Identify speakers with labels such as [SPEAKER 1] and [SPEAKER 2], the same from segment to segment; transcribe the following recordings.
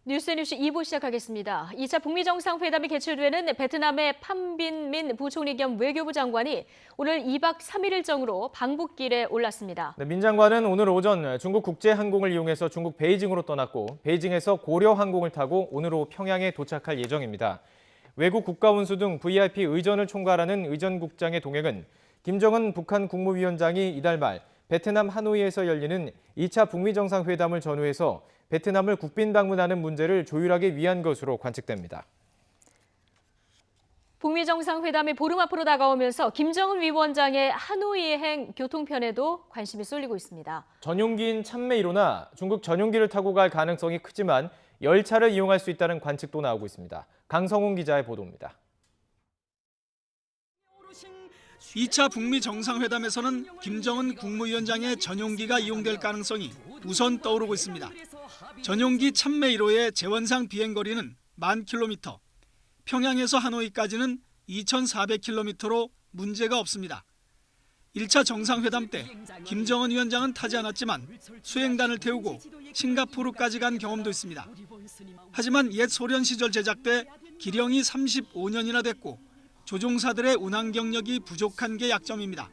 [SPEAKER 1] 뉴스뉴스 2부 시작하겠습니다. 2차 북미 정상회담이 개최되는 베트남의 팜빈민 부총리 겸 외교부 장관이 오늘 2박 3일 일정으로 방북길에 올랐습니다.
[SPEAKER 2] 민 장관은 오늘 오전 중국 국제항공을 이용해서 중국 베이징으로 떠났고 베이징에서 고려항공을 타고 오늘 오후 평양에 도착할 예정입니다. 외국 국가원수 등 VIP 의전을 총괄하는 의전국장의 동행은 김정은 북한 국무위원장이 이달 말 베트남 하노이에서 열리는 2차 북미 정상회담을 전후해서 베트남을 국빈 방문하는 문제를 조율하기 위한 것으로 관측됩니다.
[SPEAKER 1] 북미 정상회담이 보름 앞으로 다가오면서 김정은 위원장의 하노이행 교통편에도 관심이 쏠리고 있습니다.
[SPEAKER 2] 전용기인 참매 1호나 중국 전용기를 타고 갈 가능성이 크지만 열차를 이용할 수 있다는 관측도 나오고 있습니다. 강성훈 기자의 보도입니다.
[SPEAKER 3] 2차 북미 정상회담에서는 김정은 국무위원장의 전용기가 이용될 가능성이 우선 떠오르고 있습니다. 전용기 참매 1호의 재원상 비행거리는 10,000km, 평양에서 하노이까지는 2,400km로 문제가 없습니다. 1차 정상회담 때 김정은 위원장은 타지 않았지만 수행단을 태우고 싱가포르까지 간 경험도 있습니다. 하지만 옛 소련 시절 제작 때 기령이 35년이나 됐고 조종사들의 운항 경력이 부족한 게 약점입니다.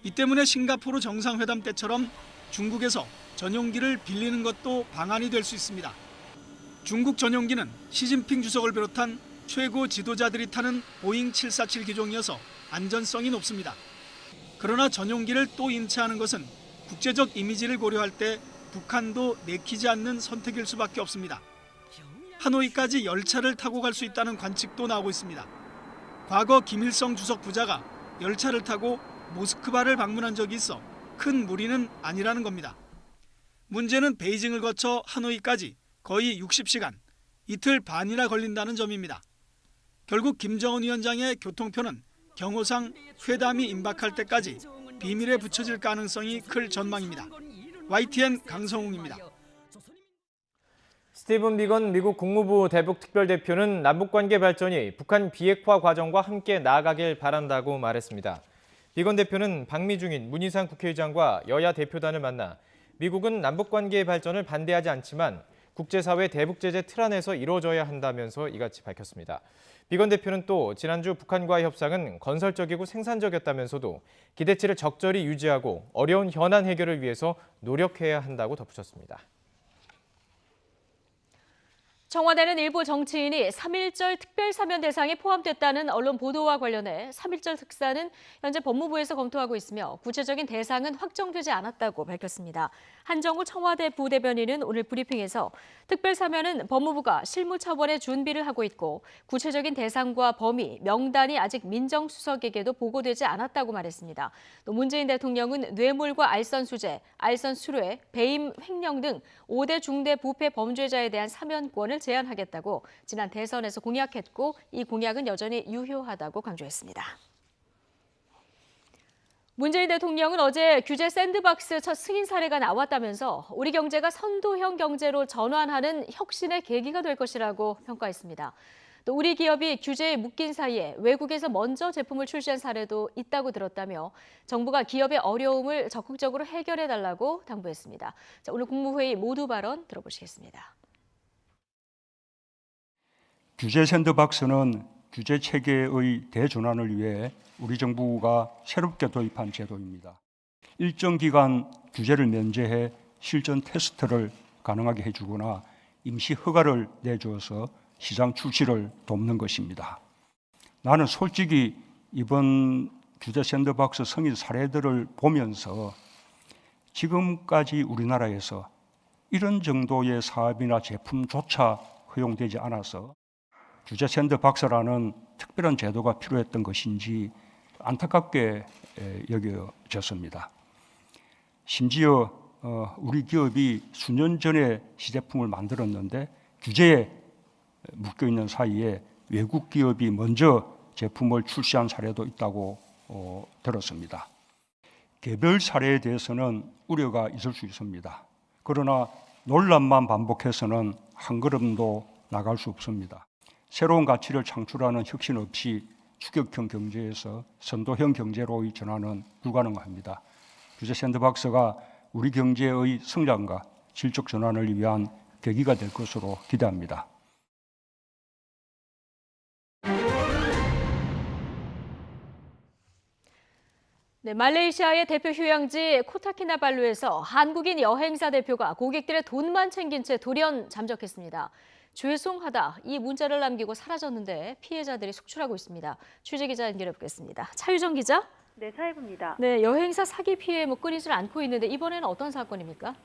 [SPEAKER 3] 이 때문에 싱가포르 정상회담 때처럼 중국에서 전용기를 빌리는 것도 방안이 될 수 있습니다. 중국 전용기는 시진핑 주석을 비롯한 최고 지도자들이 타는 보잉 747 기종이어서 안전성이 높습니다. 그러나 전용기를 또 인체하는 것은 국제적 이미지를 고려할 때 북한도 내키지 않는 선택일 수밖에 없습니다. 하노이까지 열차를 타고 갈 수 있다는 관측도 나오고 있습니다. 과거 김일성 주석 부자가 열차를 타고 모스크바를 방문한 적이 있어 큰 무리는 아니라는 겁니다. 문제는 베이징을 거쳐 하노이까지 거의 60시간, 이틀 반이나 걸린다는 점입니다. 결국 김정은 위원장의 교통편은 경호상 회담이 임박할 때까지 비밀에 붙여질 가능성이 클 전망입니다. YTN 강성웅입니다.
[SPEAKER 2] 스티븐 비건 미국 국무부 대북 특별대표는 남북관계 발전이 북한 비핵화 과정과 함께 나아가길 바란다고 말했습니다. 비건 대표는 방미 중인 문희상 국회의장과 여야 대표단을 만나 미국은 남북관계의 발전을 반대하지 않지만 국제사회 대북제재 틀 안에서 이루어져야 한다면서 이같이 밝혔습니다. 비건 대표는 또 지난주 북한과의 협상은 건설적이고 생산적이었다면서도 기대치를 적절히 유지하고 어려운 현안 해결을 위해서 노력해야 한다고 덧붙였습니다.
[SPEAKER 1] 청와대는 일부 정치인이 3.1절 특별사면 대상에 포함됐다는 언론 보도와 관련해 3.1절 특사는 현재 법무부에서 검토하고 있으며 구체적인 대상은 확정되지 않았다고 밝혔습니다. 한정우 청와대 부대변인은 오늘 브리핑에서 특별사면은 법무부가 실무 차원의 준비를 하고 있고 구체적인 대상과 범위, 명단이 아직 민정수석에게도 보고되지 않았다고 말했습니다. 또 문재인 대통령은 뇌물과 알선 수재, 알선 수뢰, 배임 횡령 등 5대 중대 부패 범죄자에 대한 사면권을 제한하겠다고 지난 대선에서 공약했고 이 공약은 여전히 유효하다고 강조했습니다. 문재인 대통령은 어제 규제 샌드박스 첫 승인 사례가 나왔다면서 우리 경제가 선도형 경제로 전환하는 혁신의 계기가 될 것이라고 평가했습니다. 또 우리 기업이 규제에 묶인 사이에 외국에서 먼저 제품을 출시한 사례도 있다고 들었다며 정부가 기업의 어려움을 적극적으로 해결해달라고 당부했습니다. 자, 오늘 국무회의 모두 발언 들어보시겠습니다.
[SPEAKER 4] 규제 샌드박스는 규제 체계의 대전환을 위해 우리 정부가 새롭게 도입한 제도입니다. 일정 기간 규제를 면제해 실전 테스트를 가능하게 해주거나 임시 허가를 내주어서 시장 출시를 돕는 것입니다. 나는 솔직히 이번 규제 샌드박스 승인 사례들을 보면서 지금까지 우리나라에서 이런 정도의 사업이나 제품조차 허용되지 않아서 규제 샌드박스라는 특별한 제도가 필요했던 것인지 안타깝게 여겨졌습니다. 심지어 우리 기업이 수년 전에 시제품을 만들었는데 규제에 묶여있는 사이에 외국 기업이 먼저 제품을 출시한 사례도 있다고 들었습니다. 개별 사례에 대해서는 우려가 있을 수 있습니다. 그러나 논란만 반복해서는 한 걸음도 나갈 수 없습니다. 새로운 가치를 창출하는 혁신 없이 추격형 경제에서 선도형 경제로의 전환은 불가능합니다. 규제 샌드박스가 우리 경제의 성장과 질적 전환을 위한 계기가 될 것으로 기대합니다.
[SPEAKER 1] 네, 말레이시아의 대표 휴양지 코타키나발루에서 한국인 여행사 대표가 고객들의 돈만 챙긴 채 돌연 잠적했습니다. 죄송하다 이 문자를 남기고 사라졌는데 피해자들이 속출하고 있습니다. 취재 기자 연결해 보겠습니다. 차유정 기자.
[SPEAKER 5] 네, 사회부입니다.
[SPEAKER 1] 네, 여행사 사기 피해 끊이질 않고 있는데 이번에는 어떤 사건입니까?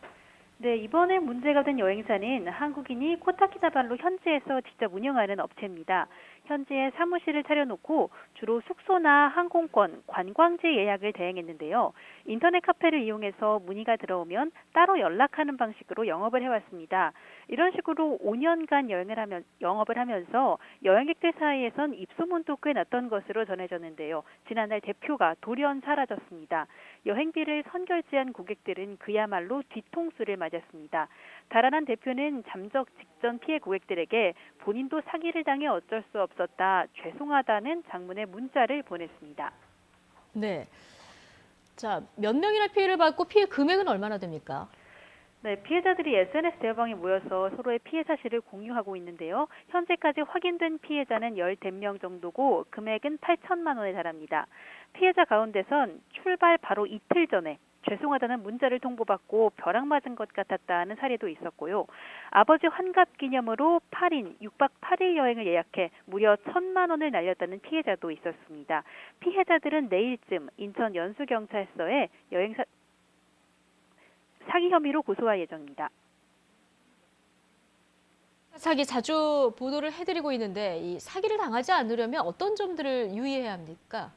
[SPEAKER 5] 네, 이번에 문제가 된 여행사는 한국인이 코타키나발루 현지에서 직접 운영하는 업체입니다. 현지에 사무실을 차려놓고 주로 숙소나 항공권, 관광지 예약을 대행했는데요. 인터넷 카페를 이용해서 문의가 들어오면 따로 연락하는 방식으로 영업을 해왔습니다. 이런 식으로 5년간 영업을 하면서 여행객들 사이에선 입소문도 꽤 났던 것으로 전해졌는데요. 지난달 대표가 돌연 사라졌습니다. 여행비를 선결제한 고객들은 그야말로 뒤통수를 맞았습니다. 달아난 대표는 잠적 직전 피해 고객들에게 본인도 사기를 당해 어쩔 수 없었다, 죄송하다는 장문의 문자를 보냈습니다.
[SPEAKER 1] 네. 자, 몇 명이나 피해를 받고 피해 금액은 얼마나 됩니까?
[SPEAKER 5] 네, 피해자들이 SNS 대화방에 모여서 서로의 피해 사실을 공유하고 있는데요. 현재까지 확인된 피해자는 15명 정도고 금액은 8천만 원에 달합니다. 피해자 가운데선 출발 바로 이틀 전에 죄송하다는 문자를 통보받고 벼락 맞은 것 같았다는 사례도 있었고요. 아버지 환갑 기념으로 8인 6박 8일 여행을 예약해 무려 1,000만 원을 날렸다는 피해자도 있었습니다. 피해자들은 내일쯤 인천 연수경찰서에 여행사 사기 혐의로 고소할 예정입니다.
[SPEAKER 1] 사기 자주 보도를 해드리고 있는데 이 사기를 당하지 않으려면 어떤 점들을 유의해야 합니까?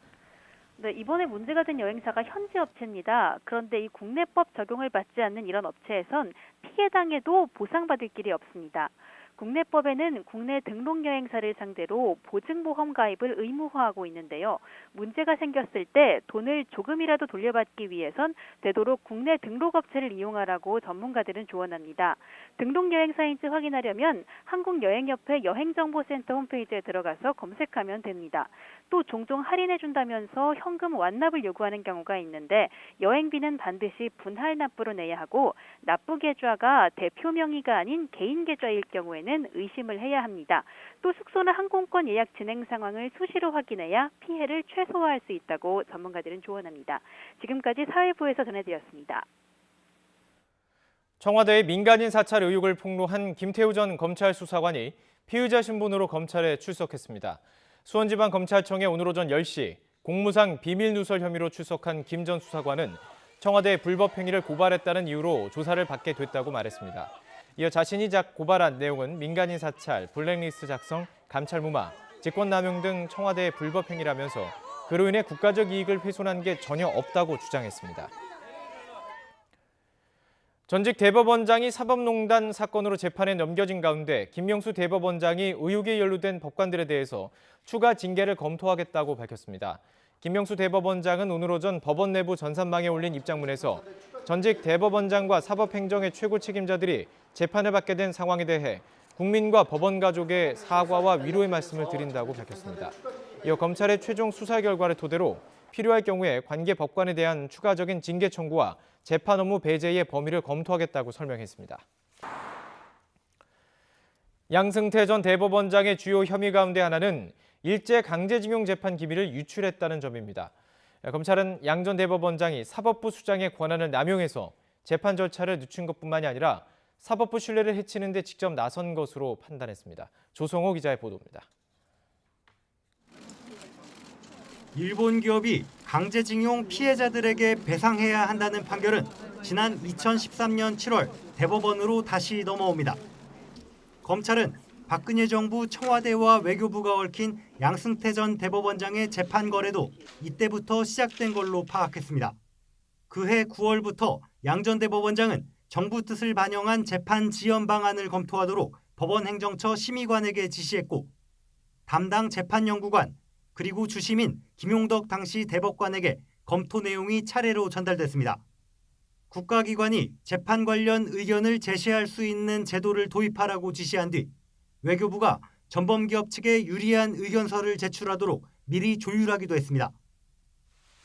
[SPEAKER 5] 네, 이번에 문제가 된 여행사가 현지 업체입니다. 그런데 이 국내법 적용을 받지 않는 이런 업체에선 피해당해도 보상받을 길이 없습니다. 국내법에는 국내 등록 여행사를 상대로 보증보험 가입을 의무화하고 있는데요. 문제가 생겼을 때 돈을 조금이라도 돌려받기 위해선 되도록 국내 등록업체를 이용하라고 전문가들은 조언합니다. 등록 여행사인지 확인하려면 한국여행협회 여행정보센터 홈페이지에 들어가서 검색하면 됩니다. 또 종종 할인해준다면서 현금 완납을 요구하는 경우가 있는데 여행비는 반드시 분할 납부로 내야 하고 납부 계좌가 대표 명의가 아닌 개인 계좌일 경우에는 의심을 해야 합니다. 또 숙소나 항공권 예약 진행 상황을 수시로 확인해야 피해를 최소화할 수 있다고 전문가들은 조언합니다. 지금까지 사회부에서 전해드렸습니다.
[SPEAKER 2] 청와대의 민간인 사찰 의혹을 폭로한 김태우 전 검찰 수사관이 피의자 신분으로 검찰에 출석했습니다. 수원지방검찰청에 오늘 오전 10시 공무상 비밀누설 혐의로 출석한 김 전 수사관은 청와대의 불법 행위를 고발했다는 이유로 조사를 받게 됐다고 말했습니다. 이어 자신이 고발한 내용은 민간인 사찰, 블랙리스트 작성, 감찰 무마, 직권남용 등 청와대의 불법 행위라면서 그로 인해 국가적 이익을 훼손한 게 전혀 없다고 주장했습니다. 전직 대법원장이 사법농단 사건으로 재판에 넘겨진 가운데 김명수 대법원장이 의혹에 연루된 법관들에 대해서 추가 징계를 검토하겠다고 밝혔습니다. 김명수 대법원장은 오늘 오전 법원 내부 전산망에 올린 입장문에서 전직 대법원장과 사법행정의 최고 책임자들이 재판을 받게 된 상황에 대해 국민과 법원 가족의 사과와 위로의 말씀을 드린다고 밝혔습니다. 이어 검찰의 최종 수사 결과를 토대로 필요할 경우에 관계 법관에 대한 추가적인 징계 청구와 재판 업무 배제의 범위를 검토하겠다고 설명했습니다. 양승태 전 대법원장의 주요 혐의 가운데 하나는 일제 강제징용 재판 기밀을 유출했다는 점입니다. 검찰은 양 전 대법원장이 사법부 수장의 권한을 남용해서 재판 절차를 늦춘 것뿐만이 아니라 사법부 신뢰를 해치는 데 직접 나선 것으로 판단했습니다. 조성호 기자의 보도입니다.
[SPEAKER 6] 일본 기업이 강제징용 피해자들에게 배상해야 한다는 판결은 지난 2013년 7월 대법원으로 다시 넘어옵니다. 검찰은 박근혜 정부 청와대와 외교부가 얽힌 양승태 전 대법원장의 재판 거래도 이때부터 시작된 걸로 파악했습니다. 그해 9월부터 양 전 대법원장은 정부 뜻을 반영한 재판 지연 방안을 검토하도록 법원 행정처 심의관에게 지시했고 담당 재판연구관 그리고 주심인 김용덕 당시 대법관에게 검토 내용이 차례로 전달됐습니다. 국가기관이 재판 관련 의견을 제시할 수 있는 제도를 도입하라고 지시한 뒤 외교부가 전범기업 측에 유리한 의견서를 제출하도록 미리 조율하기도 했습니다.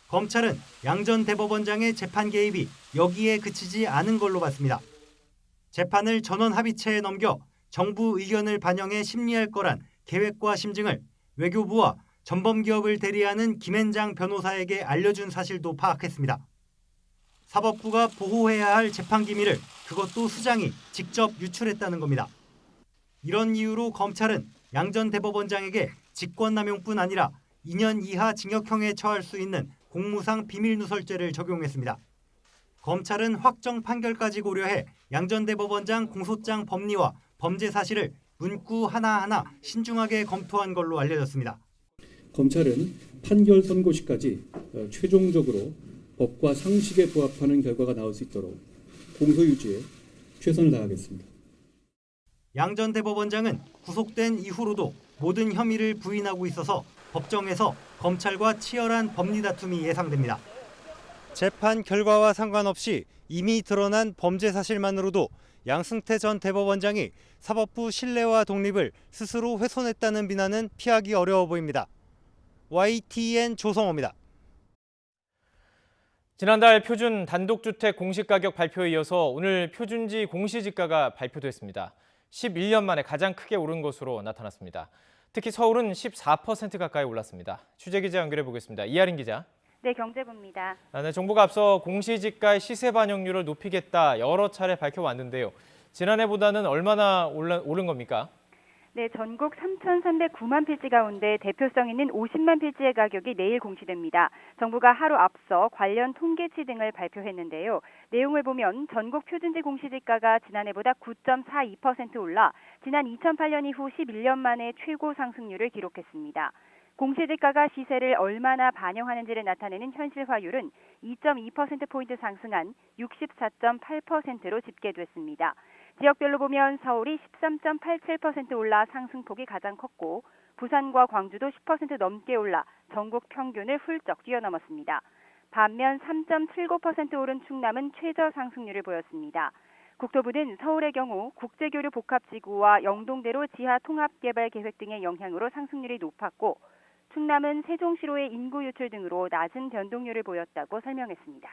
[SPEAKER 6] 검찰은 양 전 대법원장의 재판 개입이 여기에 그치지 않은 걸로 봤습니다. 재판을 전원 합의체에 넘겨 정부 의견을 반영해 심리할 거란 계획과 심증을 외교부와 전범기업을 대리하는 김앤장 변호사에게 알려준 사실도 파악했습니다. 사법부가 보호해야 할 재판 기밀을 그것도 수장이 직접 유출했다는 겁니다. 이런 이유로 검찰은 양 전 대법원장에게 직권남용뿐 아니라 2년 이하 징역형에 처할 수 있는 공무상 비밀누설죄를 적용했습니다. 검찰은 확정 판결까지 고려해 양 전 대법원장 공소장 법리와 범죄 사실을 문구 하나하나 신중하게 검토한 걸로 알려졌습니다.
[SPEAKER 4] 검찰은 판결 선고 시까지 최종적으로 법과 상식에 부합하는 결과가 나올 수 있도록 공소 유지에 최선을 다하겠습니다.
[SPEAKER 6] 양 전 대법원장은 구속된 이후로도 모든 혐의를 부인하고 있어서 법정에서 검찰과 치열한 법리 다툼이 예상됩니다. 재판 결과와 상관없이 이미 드러난 범죄 사실만으로도 양승태 전 대법원장이 사법부 신뢰와 독립을 스스로 훼손했다는 비난은 피하기 어려워 보입니다. YTN 조성호입니다.
[SPEAKER 2] 지난달 표준 단독주택 공시가격 발표에 이어서 오늘 표준지 공시지가가 발표됐습니다. 11년 만에 가장 크게 오른 것으로 나타났습니다. 특히 서울은 14% 가까이 올랐습니다. 취재기자 연결해 보겠습니다. 이하린 기자.
[SPEAKER 5] 네, 경제부입니다.
[SPEAKER 2] 네, 정부가 앞서 공시지가의 시세 반영률을 높이겠다 여러 차례 밝혀왔는데요. 지난해보다는 얼마나 오른 겁니까?
[SPEAKER 5] 네, 전국 3,309만 필지 가운데 대표성 있는 50만 필지의 가격이 내일 공시됩니다. 정부가 하루 앞서 관련 통계치 등을 발표했는데요. 내용을 보면 전국 표준지 공시지가가 지난해보다 9.42% 올라 지난 2008년 이후 11년 만에 최고 상승률을 기록했습니다. 공시지가가 시세를 얼마나 반영하는지를 나타내는 현실화율은 2.2%포인트 상승한 64.8%로 집계됐습니다. 지역별로 보면 서울이 13.87% 올라 상승폭이 가장 컸고 부산과 광주도 10% 넘게 올라 전국 평균을 훌쩍 뛰어넘었습니다. 반면 3.79% 오른 충남은 최저 상승률을 보였습니다. 국토부는 서울의 경우 국제교류 복합지구와 영동대로 지하 통합개발 계획 등의 영향으로 상승률이 높았고 충남은 세종시로의 인구 유출 등으로 낮은 변동률을 보였다고 설명했습니다.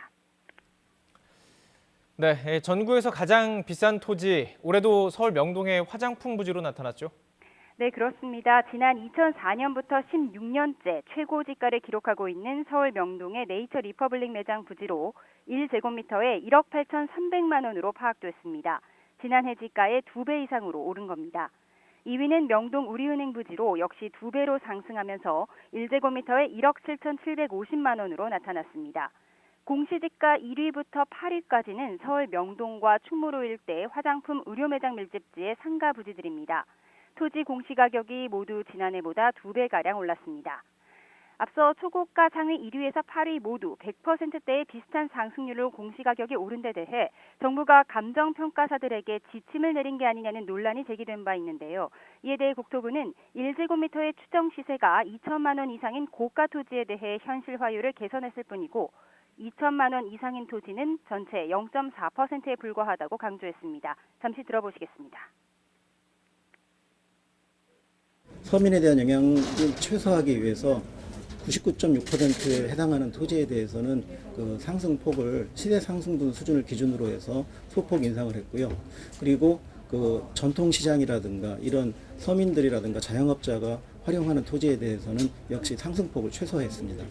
[SPEAKER 2] 네, 전국에서 가장 비싼 토지, 올해도 서울 명동의 화장품 부지로 나타났죠?
[SPEAKER 5] 네, 그렇습니다. 지난 2004년부터 16년째 최고지가를 기록하고 있는 서울 명동의 네이처 리퍼블릭 매장 부지로 1제곱미터에 1억 8,300만 원으로 파악됐습니다. 지난해 지가의 2배 이상으로 오른 겁니다. 2위는 명동 우리은행 부지로 역시 2배로 상승하면서 1제곱미터에 1억 7,750만 원으로 나타났습니다. 공시지가 1위부터 8위까지는 서울 명동과 충무로 일대 화장품 의료 매장 밀집지의 상가 부지들입니다. 토지 공시가격이 모두 지난해보다 2배가량 올랐습니다. 앞서 초고가 상위 1위에서 8위 모두 100%대의 비슷한 상승률로 공시가격이 오른 데 대해 정부가 감정평가사들에게 지침을 내린 게 아니냐는 논란이 제기된 바 있는데요. 이에 대해 국토부는 1제곱미터의 추정 시세가 2천만 원 이상인 고가 토지에 대해 현실화율을 개선했을 뿐이고 2천만 원 이상인 토지는 전체 0.4%에 불과하다고 강조했습니다. 잠시 들어보시겠습니다.
[SPEAKER 7] 서민에 대한 영향을 최소화하기 위해서 99.6%에 해당하는 토지에 대해서는 그 상승폭을 시세 상승분 수준을 기준으로 해서 소폭 인상을 했고요. 그리고 그 전통시장이라든가 이런 서민들이라든가 자영업자가 활용하는 토지에 대해서는 역시 상승폭을 최소화했습니다.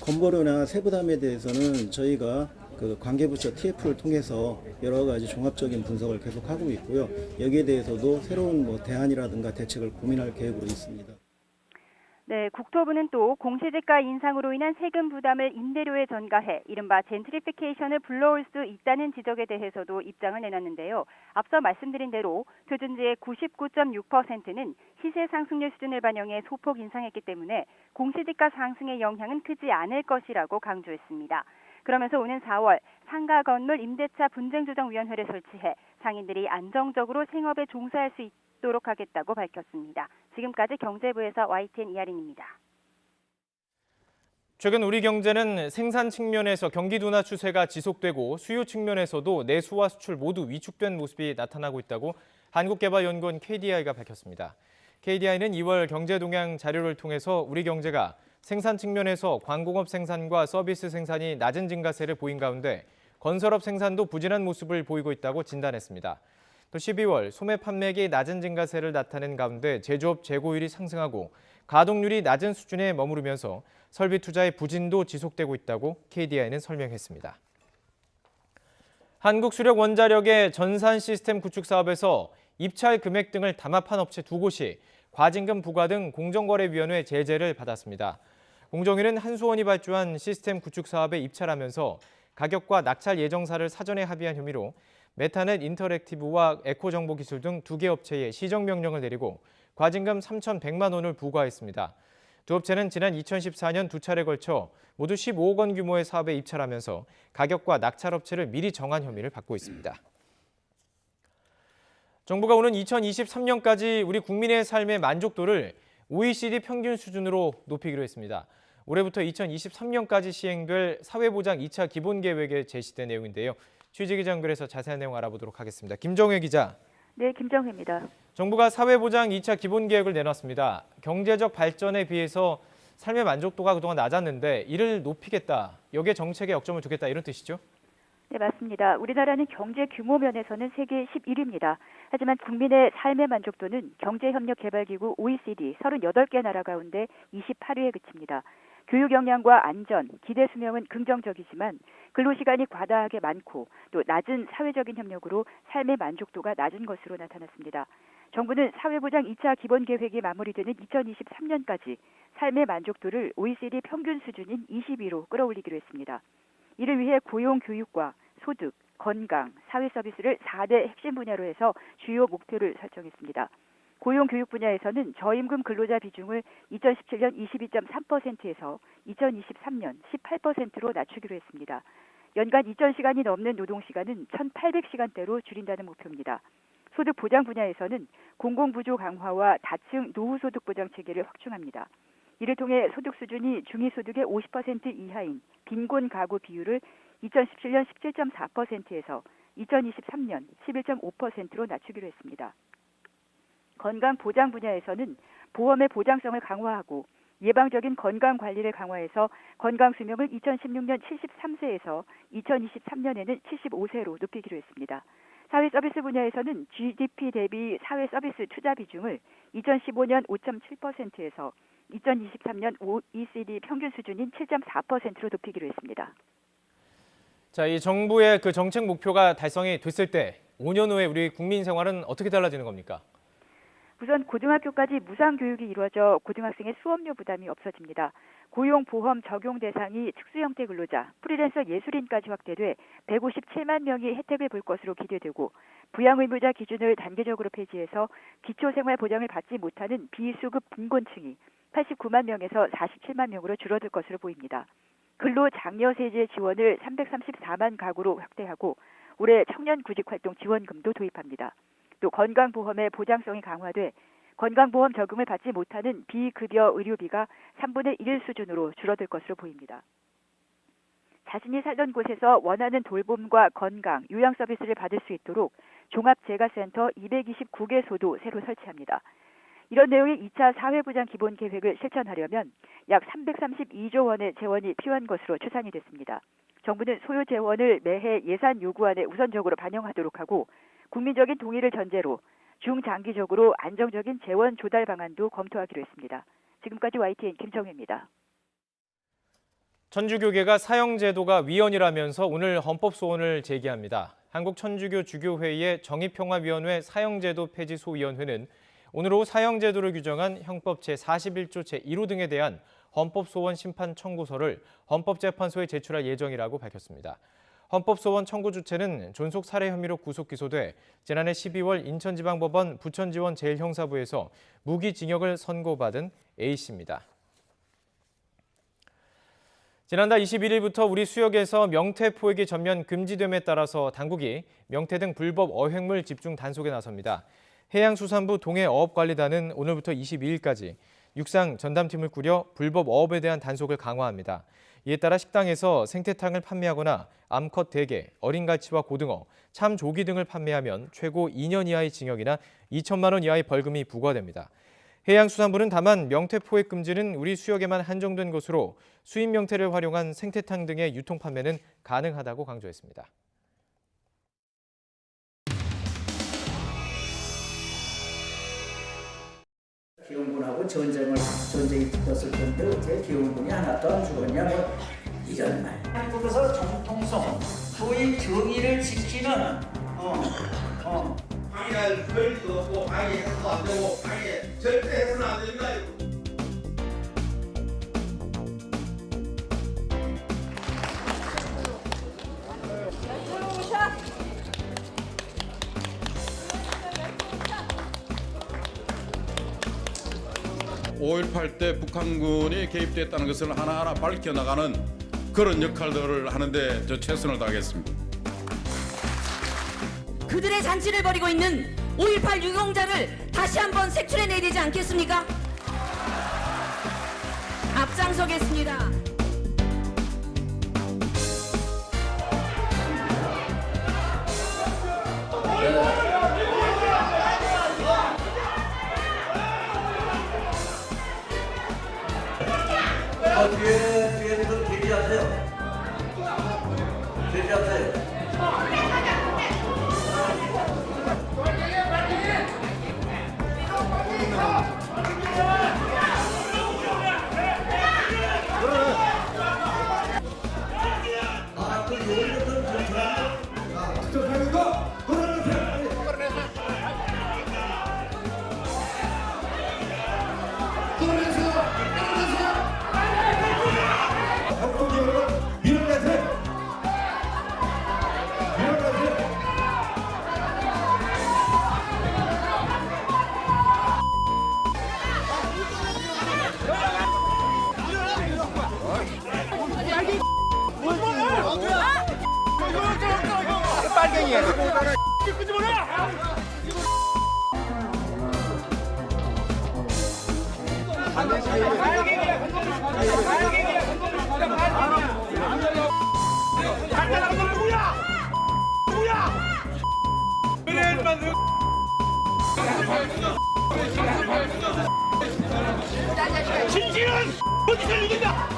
[SPEAKER 7] 건보료나 세부담에 대해서는 저희가 그 관계부처 TF를 통해서 여러 가지 종합적인 분석을 계속하고 있고요. 여기에 대해서도 새로운 대안이라든가 대책을 고민할 계획으로 있습니다.
[SPEAKER 5] 네, 국토부는 또 공시지가 인상으로 인한 세금 부담을 임대료에 전가해 이른바 젠트리피케이션을 불러올 수 있다는 지적에 대해서도 입장을 내놨는데요. 앞서 말씀드린 대로 표준지의 99.6%는 시세 상승률 수준을 반영해 소폭 인상했기 때문에 공시지가 상승의 영향은 크지 않을 것이라고 강조했습니다. 그러면서 오는 4월 상가 건물 임대차 분쟁조정위원회를 설치해 상인들이 안정적으로 생업에 종사할 수 있도록 하겠다고 밝혔습니다. 지금까지 경제부에서 YTN 이하린입니다.
[SPEAKER 2] 최근 우리 경제는 생산 측면에서 경기 둔화 추세가 지속되고 수요 측면에서도 내수와 수출 모두 위축된 모습이 나타나고 있다고 한국개발연구원 KDI가 밝혔습니다. KDI는 2월 경제동향 자료를 통해서 우리 경제가 생산 측면에서 광공업 생산과 서비스 생산이 낮은 증가세를 보인 가운데 건설업 생산도 부진한 모습을 보이고 있다고 진단했습니다. 또 12월 소매 판매액이 낮은 증가세를 나타낸 가운데 제조업 재고율이 상승하고 가동률이 낮은 수준에 머무르면서 설비 투자의 부진도 지속되고 있다고 KDI는 설명했습니다. 한국수력원자력의 전산 시스템 구축 사업에서 입찰 금액 등을 담합한 업체 2곳이 과징금 부과 등 공정거래위원회 제재를 받았습니다. 공정위는 한수원이 발주한 시스템 구축 사업에 입찰하면서 가격과 낙찰 예정사를 사전에 합의한 혐의로 메타넷 인터랙티브와 에코정보기술 등 2개 업체에 시정명령을 내리고 과징금 3,100만 원을 부과했습니다. 두 업체는 지난 2014년 2차례에 걸쳐 모두 15억 원 규모의 사업에 입찰하면서 가격과 낙찰 업체를 미리 정한 혐의를 받고 있습니다. 정부가 오는 2023년까지 우리 국민의 삶의 만족도를 OECD 평균 수준으로 높이기로 했습니다. 올해부터 2023년까지 시행될 사회보장 2차 기본계획에 제시된 내용인데요. 취재기자 연결해서 자세한 내용 알아보도록 하겠습니다. 김정혜 기자.
[SPEAKER 8] 네, 김정혜입니다.
[SPEAKER 2] 정부가 사회보장 2차 기본계획을 내놨습니다. 경제적 발전에 비해서 삶의 만족도가 그동안 낮았는데 이를 높이겠다, 여기에 정책에 역점을 두겠다 이런 뜻이죠?
[SPEAKER 8] 네, 맞습니다. 우리나라는 경제 규모 면에서는 세계 11위입니다. 하지만 국민의 삶의 만족도는 경제협력개발기구 OECD 38개 나라 가운데 28위에 그칩니다. 교육 역량과 안전, 기대 수명은 긍정적이지만 근로시간이 과다하게 많고 또 낮은 사회적인 협력으로 삶의 만족도가 낮은 것으로 나타났습니다. 정부는 사회보장 2차 기본계획이 마무리되는 2023년까지 삶의 만족도를 OECD 평균 수준인 20위로 끌어올리기로 했습니다. 이를 위해 고용 교육과 소득, 건강, 사회 서비스를 4대 핵심 분야로 해서 주요 목표를 설정했습니다. 고용 교육 분야에서는 저임금 근로자 비중을 2017년 22.3%에서 2023년 18%로 낮추기로 했습니다. 연간 2,000시간이 넘는 노동시간은 1,800시간대로 줄인다는 목표입니다. 소득 보장 분야에서는 공공부조 강화와 다층 노후소득 보장 체계를 확충합니다. 이를 통해 소득 수준이 중위소득의 50% 이하인 빈곤 가구 비율을 2017년 17.4%에서 2023년 11.5%로 낮추기로 했습니다. 건강 보장 분야에서는 보험의 보장성을 강화하고 예방적인 건강 관리를 강화해서 건강 수명을 2016년 73세에서 2023년에는 75세로 높이기로 했습니다. 사회 서비스 분야에서는 GDP 대비 사회 서비스 투자 비중을 2015년 5.7%에서 2023년 OECD 평균 수준인 7.4%로 높이기로 했습니다.
[SPEAKER 2] 자, 이 정부의 그 정책 목표가 달성이 됐을 때 5년 후에 우리 국민 생활은 어떻게 달라지는 겁니까?
[SPEAKER 8] 우선 고등학교까지 무상교육이 이루어져 고등학생의 수업료 부담이 없어집니다. 고용보험 적용 대상이 특수형태 근로자, 프리랜서 예술인까지 확대돼 157만 명이 혜택을 볼 것으로 기대되고 부양의무자 기준을 단계적으로 폐지해서 기초생활보장을 받지 못하는 비수급 빈곤층이 89만 명에서 47만 명으로 줄어들 것으로 보입니다. 근로장려세제 지원을 334만 가구로 확대하고 올해 청년구직활동 지원금도 도입합니다. 또 건강보험의 보장성이 강화돼 건강보험 적용을 받지 못하는 비급여 의료비가 3분의 1 수준으로 줄어들 것으로 보입니다. 자신이 살던 곳에서 원하는 돌봄과 건강, 요양 서비스를 받을 수 있도록 종합재가센터 229개소도 새로 설치합니다. 이런 내용의 2차 사회보장 기본계획을 실천하려면 약 332조 원의 재원이 필요한 것으로 추산이 됐습니다. 정부는 소요 재원을 매해 예산 요구안에 우선적으로 반영하도록 하고 국민적인 동의를 전제로 중장기적으로 안정적인 재원 조달 방안도 검토하기로 했습니다. 지금까지 YTN 김정혜입니다.
[SPEAKER 2] 천주교계가 사형제도가 위헌이라면서 오늘 헌법소원을 제기합니다. 한국천주교 주교회의 정의평화위원회 사형제도 폐지 소위원회는 오늘 오후 사형제도를 규정한 형법 제41조 제1호 등에 대한 헌법소원 심판 청구서를 헌법재판소에 제출할 예정이라고 밝혔습니다. 헌법소원 청구 주체는 존속 살해 혐의로 구속 기소돼 지난해 12월 인천지방법원 부천지원 제1형사부에서 무기징역을 선고받은 A씨입니다. 지난달 21일부터 우리 수역에서 명태 포획이 전면 금지됨에 따라서 당국이 명태 등 불법 어획물 집중 단속에 나섭니다. 해양수산부 동해어업관리단은 오늘부터 22일까지 육상 전담팀을 꾸려 불법 어업에 대한 단속을 강화합니다. 이에 따라 식당에서 생태탕을 판매하거나 암컷 대게, 어린 갈치와 고등어, 참조기 등을 판매하면 최고 2년 이하의 징역이나 2천만 원 이하의 벌금이 부과됩니다. 해양수산부는 다만 명태 포획 금지는 우리 수역에만 한정된 것으로 수입 명태를 활용한 생태탕 등의 유통 판매는 가능하다고 강조했습니다.
[SPEAKER 9] 일어나고 전쟁이 붙었을 텐데 어떻게 기원군이 하나도 안 죽었냐 뭐 이런 말. 한국에서 정통성, 소위 정의를 지키는
[SPEAKER 10] 방해할 권리도 없고 방해해서도 안 되고 방해 절대 해서는 안 됩니다. 이거.
[SPEAKER 11] 5.18 때 북한군이 개입됐다는 것을 하나하나 밝혀나가는 그런 역할들을 하는데 저 최선을 다하겠습니다.
[SPEAKER 12] 그들의 잔치를 벌이고 있는 5.18 유공자를 다시 한번 색출해내야 되지 않겠습니까? 앞장서겠습니다.
[SPEAKER 9] 뒤에 좀 대기하세요. 대기하세요.
[SPEAKER 10] 진실은 어디서 이긴다.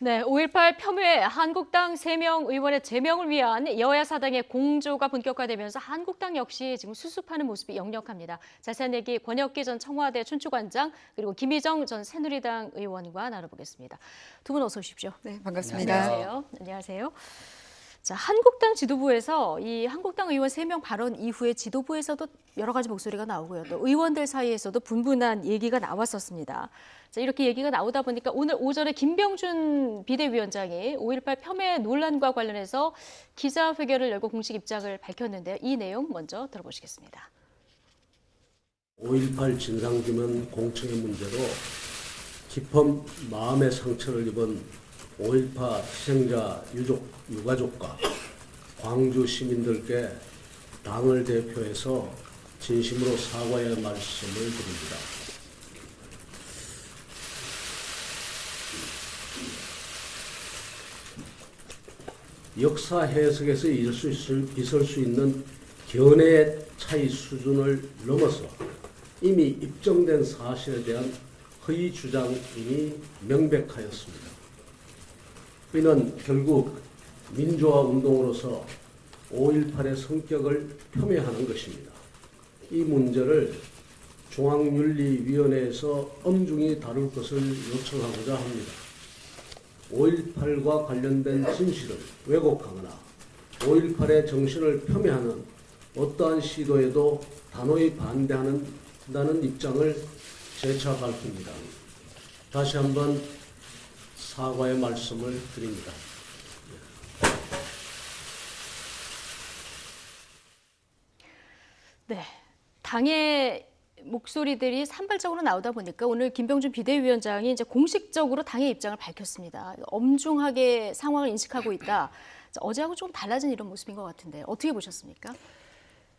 [SPEAKER 1] 네, 5.18 폄훼 한국당 3명 의원의 제명을 위한 여야 사당의 공조가 본격화되면서 한국당 역시 지금 수습하는 모습이 역력합니다. 자세한 얘기 권혁기 전 청와대 춘추관장 그리고 김희정 전 새누리당 의원과 나눠보겠습니다. 두 분 어서 오십시오.
[SPEAKER 13] 네, 반갑습니다.
[SPEAKER 1] 안녕하세요. 안녕하세요. 자, 한국당 지도부에서 이 한국당 의원 3명 발언 이후에 지도부에서도 여러 가지 목소리가 나오고요. 또 의원들 사이에서도 분분한 얘기가 나왔었습니다. 자, 이렇게 얘기가 나오다 보니까 오늘 오전에 김병준 비대위원장이 5.18 폄훼 논란과 관련해서 기자회견을 열고 공식 입장을 밝혔는데요. 이 내용 먼저 들어보시겠습니다.
[SPEAKER 14] 5.18 진상규명 공청회 문제로 깊은 마음의 상처를 입은 5.18 희생자 유가족과 광주 시민들께 당을 대표해서 진심으로 사과의 말씀을 드립니다. 역사 해석에서 있을 수 있는 견해의 차이 수준을 넘어서 이미 입증된 사실에 대한 허위 주장이 명백하였습니다. 이는 결국 민주화 운동으로서 5.18의 성격을 폄훼하는 것입니다. 이 문제를 중앙윤리위원회에서 엄중히 다룰 것을 요청하고자 합니다. 5.18과 관련된 진실을 왜곡하거나 5.18의 정신을 폄훼하는 어떠한 시도에도 단호히 반대한다는 입장을 재차 밝힙니다. 다시 한번 사과의 말씀을 드립니다.
[SPEAKER 1] 네, 당의 목소리들이 산발적으로 나오다 보니까 오늘 김병준 비대위원장이 이제 공식적으로 당의 입장을 밝혔습니다. 엄중하게 상황을 인식하고 있다. 어제하고 좀 달라진 이런 모습인 것 같은데 어떻게 보셨습니까?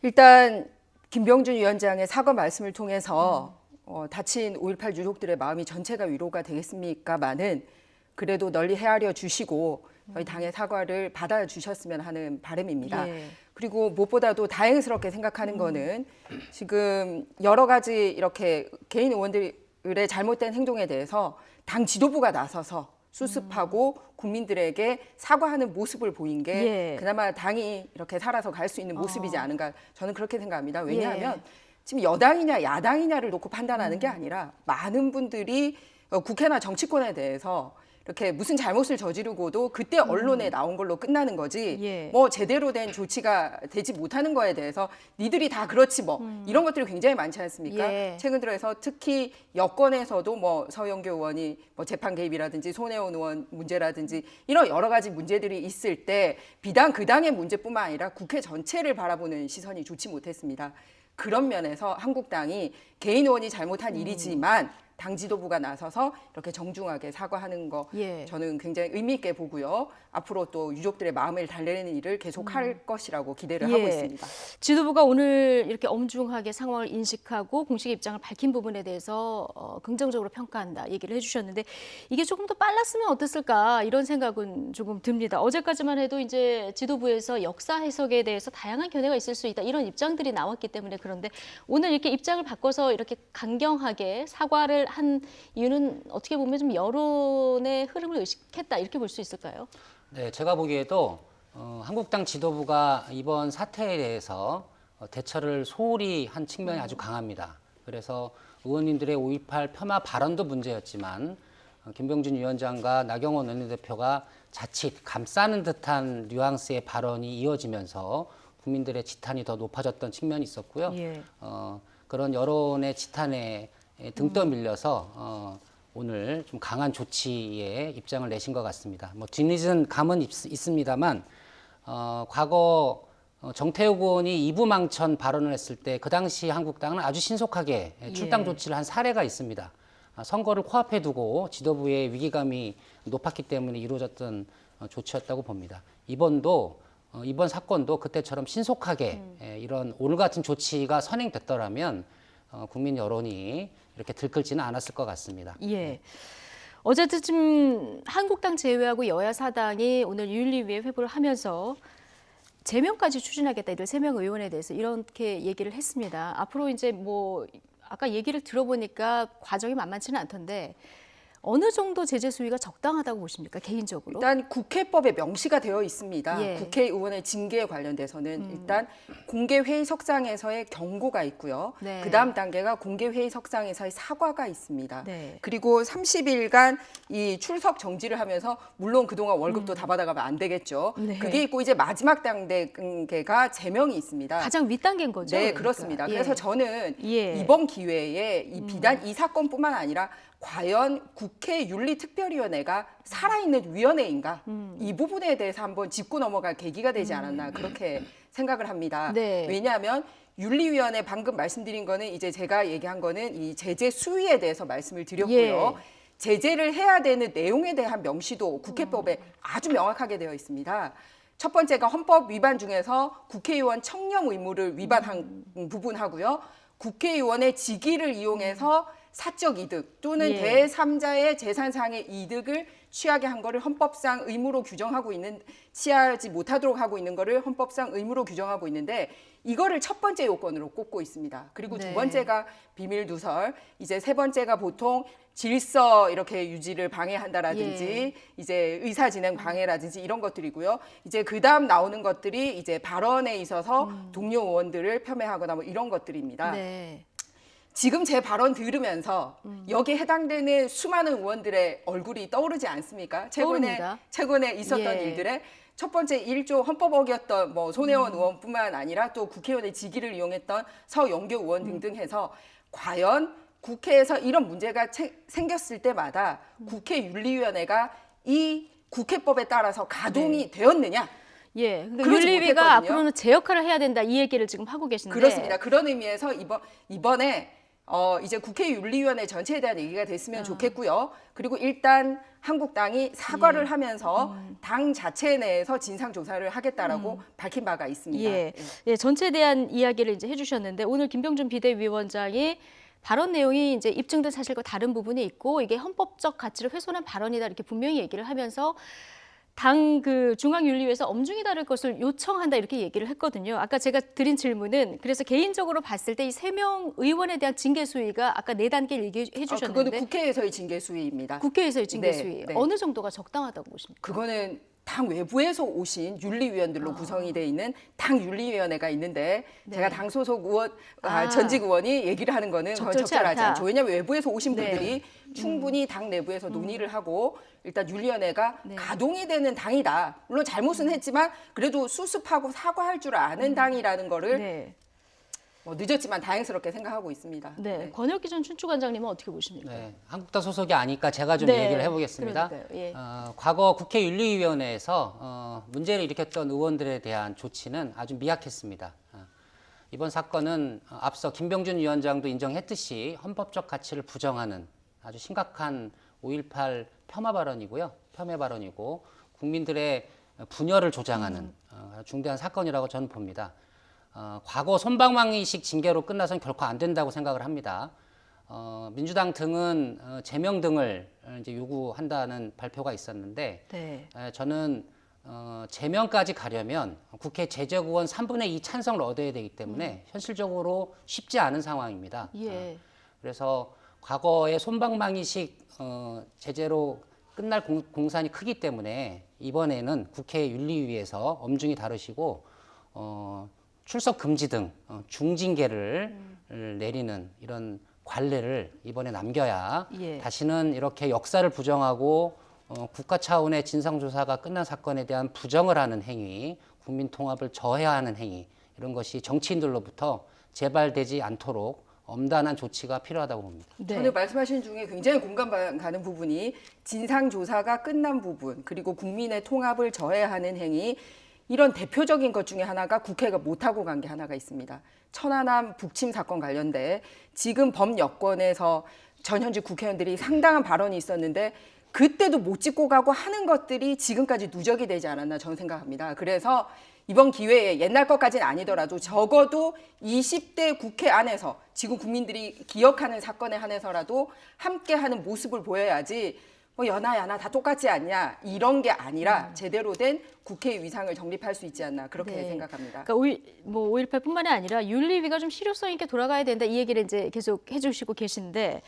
[SPEAKER 13] 일단 김병준 위원장의 사과 말씀을 통해서 다친 5.18 유족들의 마음이 전체가 위로가 되겠습니까마는 그래도 널리 헤아려 주시고 저희 당의 사과를 받아주셨으면 하는 바람입니다.
[SPEAKER 1] 예.
[SPEAKER 13] 그리고 무엇보다도 다행스럽게 생각하는 거는 지금 여러 가지 이렇게 개인 의원들의 잘못된 행동에 대해서 당 지도부가 나서서 수습하고 국민들에게 사과하는 모습을 보인 게
[SPEAKER 1] 예.
[SPEAKER 13] 그나마 당이 이렇게 살아서 갈 수 있는 모습이지 않은가 저는 그렇게 생각합니다. 왜냐하면
[SPEAKER 1] 예.
[SPEAKER 13] 지금 여당이냐 야당이냐를 놓고 판단하는 게 아니라 많은 분들이 국회나 정치권에 대해서 이렇게 무슨 잘못을 저지르고도 그때 언론에 나온 걸로 끝나는 거지
[SPEAKER 1] 예.
[SPEAKER 13] 뭐 제대로 된 조치가 되지 못하는 거에 대해서 니들이 다 그렇지 뭐 이런 것들이 굉장히 많지 않습니까?
[SPEAKER 1] 예.
[SPEAKER 13] 최근 들어서 특히 여권에서도 뭐 서영교 의원이 뭐 재판 개입이라든지 손혜원 의원 문제라든지 이런 여러 가지 문제들이 있을 때 비단 그 당의 문제뿐만 아니라 국회 전체를 바라보는 시선이 좋지 못했습니다. 그런 면에서 한국당이 개인 의원이 잘못한 일이지만 당 지도부가 나서서 이렇게 정중하게 사과하는 거
[SPEAKER 1] 예.
[SPEAKER 13] 저는 굉장히 의미 있게 보고요. 앞으로 또 유족들의 마음을 달래는 일을 계속할 것이라고 기대를 하고
[SPEAKER 1] 예.
[SPEAKER 13] 있습니다.
[SPEAKER 1] 지도부가 오늘 이렇게 엄중하게 상황을 인식하고 공식 입장을 밝힌 부분에 대해서 긍정적으로 평가한다 얘기를 해주셨는데 이게 조금 더 빨랐으면 어땠을까 이런 생각은 조금 듭니다. 어제까지만 해도 이제 지도부에서 역사 해석에 대해서 다양한 견해가 있을 수 있다 이런 입장들이 나왔기 때문에 그런데 오늘 이렇게 입장을 바꿔서 이렇게 강경하게 사과를 한 이유는 어떻게 보면 좀 여론의 흐름을 의식했다 이렇게 볼 수 있을까요?
[SPEAKER 15] 네, 제가 보기에도 한국당 지도부가 이번 사태에 대해서 대처를 소홀히 한 측면이 아주 강합니다. 그래서 의원님들의 5.18 폄하 발언도 문제였지만 김병준 위원장과 나경원 원내대표가 자칫 감싸는 듯한 뉘앙스의 발언이 이어지면서 국민들의 지탄이 더 높아졌던 측면이 있었고요.
[SPEAKER 1] 예.
[SPEAKER 15] 그런 여론의 지탄에 등 떠밀려서 오늘 좀 강한 조치에 입장을 내신 것 같습니다. 뭐 뒤늦은 감은 있습니다만 과거 정태욱 의원이 이부망천 발언을 했을 때 그 당시 한국당은 아주 신속하게 출당 조치를 한 사례가 있습니다. 선거를 코앞에 두고 지도부의 위기감이 높았기 때문에 이루어졌던 조치였다고 봅니다. 이번 사건도 그때처럼 신속하게 이런 오늘 같은 조치가 선행됐더라면 국민 여론이 이렇게 들끓지는 않았을 것 같습니다.
[SPEAKER 1] 예. 어쨌든 지금 한국당 제외하고 여야 사당이 오늘 윤리위에 회부를 하면서 제명까지 추진하겠다. 이들 3명 의원에 대해서 이렇게 얘기를 했습니다. 앞으로 이제 뭐 아까 얘기를 들어보니까 과정이 만만치는 않던데 어느 정도 제재 수위가 적당하다고 보십니까? 개인적으로?
[SPEAKER 13] 일단 국회법에 명시가 되어 있습니다.
[SPEAKER 1] 예.
[SPEAKER 13] 국회의원의 징계에 관련돼서는 일단 공개회의석상에서의 경고가 있고요.
[SPEAKER 1] 네.
[SPEAKER 13] 그다음 단계가 공개회의석상에서의 사과가 있습니다.
[SPEAKER 1] 네.
[SPEAKER 13] 그리고 30일간 이 출석 정지를 하면서 물론 그동안 월급도 다 받아가면 안 되겠죠.
[SPEAKER 1] 네.
[SPEAKER 13] 그게 있고 이제 마지막 단계가 제명이 있습니다.
[SPEAKER 1] 가장 윗단계인 거죠?
[SPEAKER 13] 네,
[SPEAKER 1] 그러니까.
[SPEAKER 13] 그렇습니다.
[SPEAKER 1] 예.
[SPEAKER 13] 그래서 저는
[SPEAKER 1] 예.
[SPEAKER 13] 이번 기회에 이 비단 이 사건뿐만 아니라 과연 국회 윤리특별위원회가 살아있는 위원회인가 이 부분에 대해서 한번 짚고 넘어갈 계기가 되지 않았나 그렇게 생각을 합니다.
[SPEAKER 1] 네.
[SPEAKER 13] 왜냐하면 윤리위원회 방금 말씀드린 거는 이제 제가 얘기한 거는 이 제재 수위에 대해서 말씀을 드렸고요.
[SPEAKER 1] 예.
[SPEAKER 13] 제재를 해야 되는 내용에 대한 명시도 국회법에 아주 명확하게 되어 있습니다. 첫 번째가 헌법 위반 중에서 국회의원 청렴 의무를 위반한 부분하고요. 국회의원의 직위를 이용해서 사적 이득 또는
[SPEAKER 1] 예.
[SPEAKER 13] 제3자의 재산상의 이득을 취하게 한 거를 헌법상 의무로 규정하고 있는 취하지 못하도록 하고 있는 거를 헌법상 의무로 규정하고 있는데 이거를 첫 번째 요건으로 꼽고 있습니다. 그리고
[SPEAKER 1] 네.
[SPEAKER 13] 두 번째가 비밀 누설, 이제 세 번째가 보통 질서 이렇게 유지를 방해한다라든지
[SPEAKER 1] 예.
[SPEAKER 13] 이제 의사 진행 방해라든지 이런 것들이고요. 이제 그다음 나오는 것들이 이제 발언에 있어서 동료 의원들을 폄훼하거나 뭐 이런 것들입니다.
[SPEAKER 1] 네.
[SPEAKER 13] 지금 제 발언 들으면서 여기에 해당되는 수많은 의원들의 얼굴이 떠오르지 않습니까?
[SPEAKER 1] 떠오릅니다.
[SPEAKER 13] 최근에 있었던
[SPEAKER 1] 예.
[SPEAKER 13] 일들에 첫 번째 1조 헌법 어겼던 뭐 손혜원 의원뿐만 아니라 또 국회의원의 직위를 이용했던 서영교 의원 등등 해서 과연 국회에서 이런 문제가 생겼을 때마다 국회윤리위원회가 이 국회법에 따라서 가동이 되었느냐?
[SPEAKER 1] 예, 근데
[SPEAKER 13] 그러지
[SPEAKER 1] 윤리위가
[SPEAKER 13] 못했거든요.
[SPEAKER 1] 앞으로는 제 역할을 해야 된다 이 얘기를 지금 하고 계신데
[SPEAKER 13] 그렇습니다. 그런 의미에서 이번에 이제 국회윤리위원회 전체에 대한 얘기가 됐으면 좋겠고요. 그리고 일단 한국당이 사과를 하면서 당 자체 내에서 진상조사를 하겠다라고 밝힌 바가 있습니다.
[SPEAKER 1] 예, 예, 전체에 대한 이야기를 이제 해주셨는데 오늘 김병준 비대위원장이 발언 내용이 이제 입증된 사실과 다른 부분이 있고 이게 헌법적 가치를 훼손한 발언이다 이렇게 분명히 얘기를 하면서 당 그 중앙윤리위에서 엄중히 다룰 것을 요청한다 이렇게 얘기를 했거든요. 아까 제가 드린 질문은 그래서 개인적으로 봤을 때 이 3명 의원에 대한 징계 수위가 아까 4단계를 얘기해 주셨는데
[SPEAKER 13] 그거는 국회에서의 징계 수위입니다.
[SPEAKER 1] 국회에서의 징계
[SPEAKER 13] 네,
[SPEAKER 1] 수위
[SPEAKER 13] 네.
[SPEAKER 1] 어느 정도가 적당하다고 보십니까?
[SPEAKER 13] 그거는 당 외부에서 오신 윤리위원들로 구성이 돼 있는 당 윤리위원회가 있는데
[SPEAKER 1] 네.
[SPEAKER 13] 제가 당 소속 의원, 전직 의원이 얘기를 하는 거는 그건
[SPEAKER 1] 적절치
[SPEAKER 13] 적절하지
[SPEAKER 1] 않다.
[SPEAKER 13] 않죠. 왜냐하면 외부에서 오신
[SPEAKER 1] 네.
[SPEAKER 13] 분들이 충분히 당 내부에서 논의를 하고 일단 윤리위원회가
[SPEAKER 1] 네.
[SPEAKER 13] 가동이 되는 당이다. 물론 잘못은 했지만 그래도 수습하고 사과할 줄 아는 당이라는 거를
[SPEAKER 1] 네.
[SPEAKER 13] 늦었지만 다행스럽게 생각하고 있습니다.
[SPEAKER 1] 네. 권혁기 전 춘추관장님은 어떻게 보십니까?
[SPEAKER 15] 네, 한국당 소속이 아니까 제가 좀
[SPEAKER 1] 네,
[SPEAKER 15] 얘기를 해보겠습니다.
[SPEAKER 1] 그러니까요. 예.
[SPEAKER 15] 과거 국회 윤리위원회에서 문제를 일으켰던 의원들에 대한 조치는 아주 미약했습니다. 이번 사건은 앞서 김병준 위원장도 인정했듯이 헌법적 가치를 부정하는 아주 심각한 5.18 폄하 발언이고요. 폄훼 발언이고 국민들의 분열을 조장하는 중대한 사건이라고 저는 봅니다. 과거 솜방망이식 징계로 끝나선 결코 안 된다고 생각을 합니다. 민주당 등은 제명 등을 이제 요구한다는 발표가 있었는데
[SPEAKER 1] 네.
[SPEAKER 15] 저는 제명까지 가려면 국회 재적의원 3분의 2 찬성을 얻어야 되기 때문에 현실적으로 쉽지 않은 상황입니다.
[SPEAKER 1] 예.
[SPEAKER 15] 그래서 과거의 솜방망이식 제재로 끝날 공산이 크기 때문에 이번에는 국회 윤리위에서 엄중히 다루시고 출석 금지 등 중징계를 내리는 이런 관례를 이번에 남겨야
[SPEAKER 1] 예.
[SPEAKER 15] 다시는 이렇게 역사를 부정하고 국가 차원의 진상조사가 끝난 사건에 대한 부정을 하는 행위, 국민 통합을 저해하는 행위 이런 것이 정치인들로부터 재발되지 않도록 엄단한 조치가 필요하다고 봅니다.
[SPEAKER 1] 네.
[SPEAKER 13] 저는 말씀하신 중에 굉장히 공감 가는 부분이 진상조사가 끝난 부분 그리고 국민의 통합을 저해하는 행위 이런 대표적인 것 중에 하나가 국회가 못하고 간 게 하나가 있습니다. 천안함 북침 사건 관련돼 지금 범여권에서 전현직 국회의원들이 상당한 발언이 있었는데 그때도 못 짚고 가고 하는 것들이 지금까지 누적이 되지 않았나 저는 생각합니다. 그래서 이번 기회에 옛날 것까지는 아니더라도 적어도 20대 국회 안에서 지금 국민들이 기억하는 사건에 한해서라도 함께하는 모습을 보여야지 뭐 여나 다 똑같지 않냐 이런 게 아니라 제대로 된 국회의 위상을 정립할 수 있지 않나 그렇게
[SPEAKER 1] 네.
[SPEAKER 13] 생각합니다.
[SPEAKER 1] 그러니까 5.18뿐만이 아니라 윤리위가 좀 실효성 있게 돌아가야 된다 이 얘기를 이제 계속 해주시고 계신데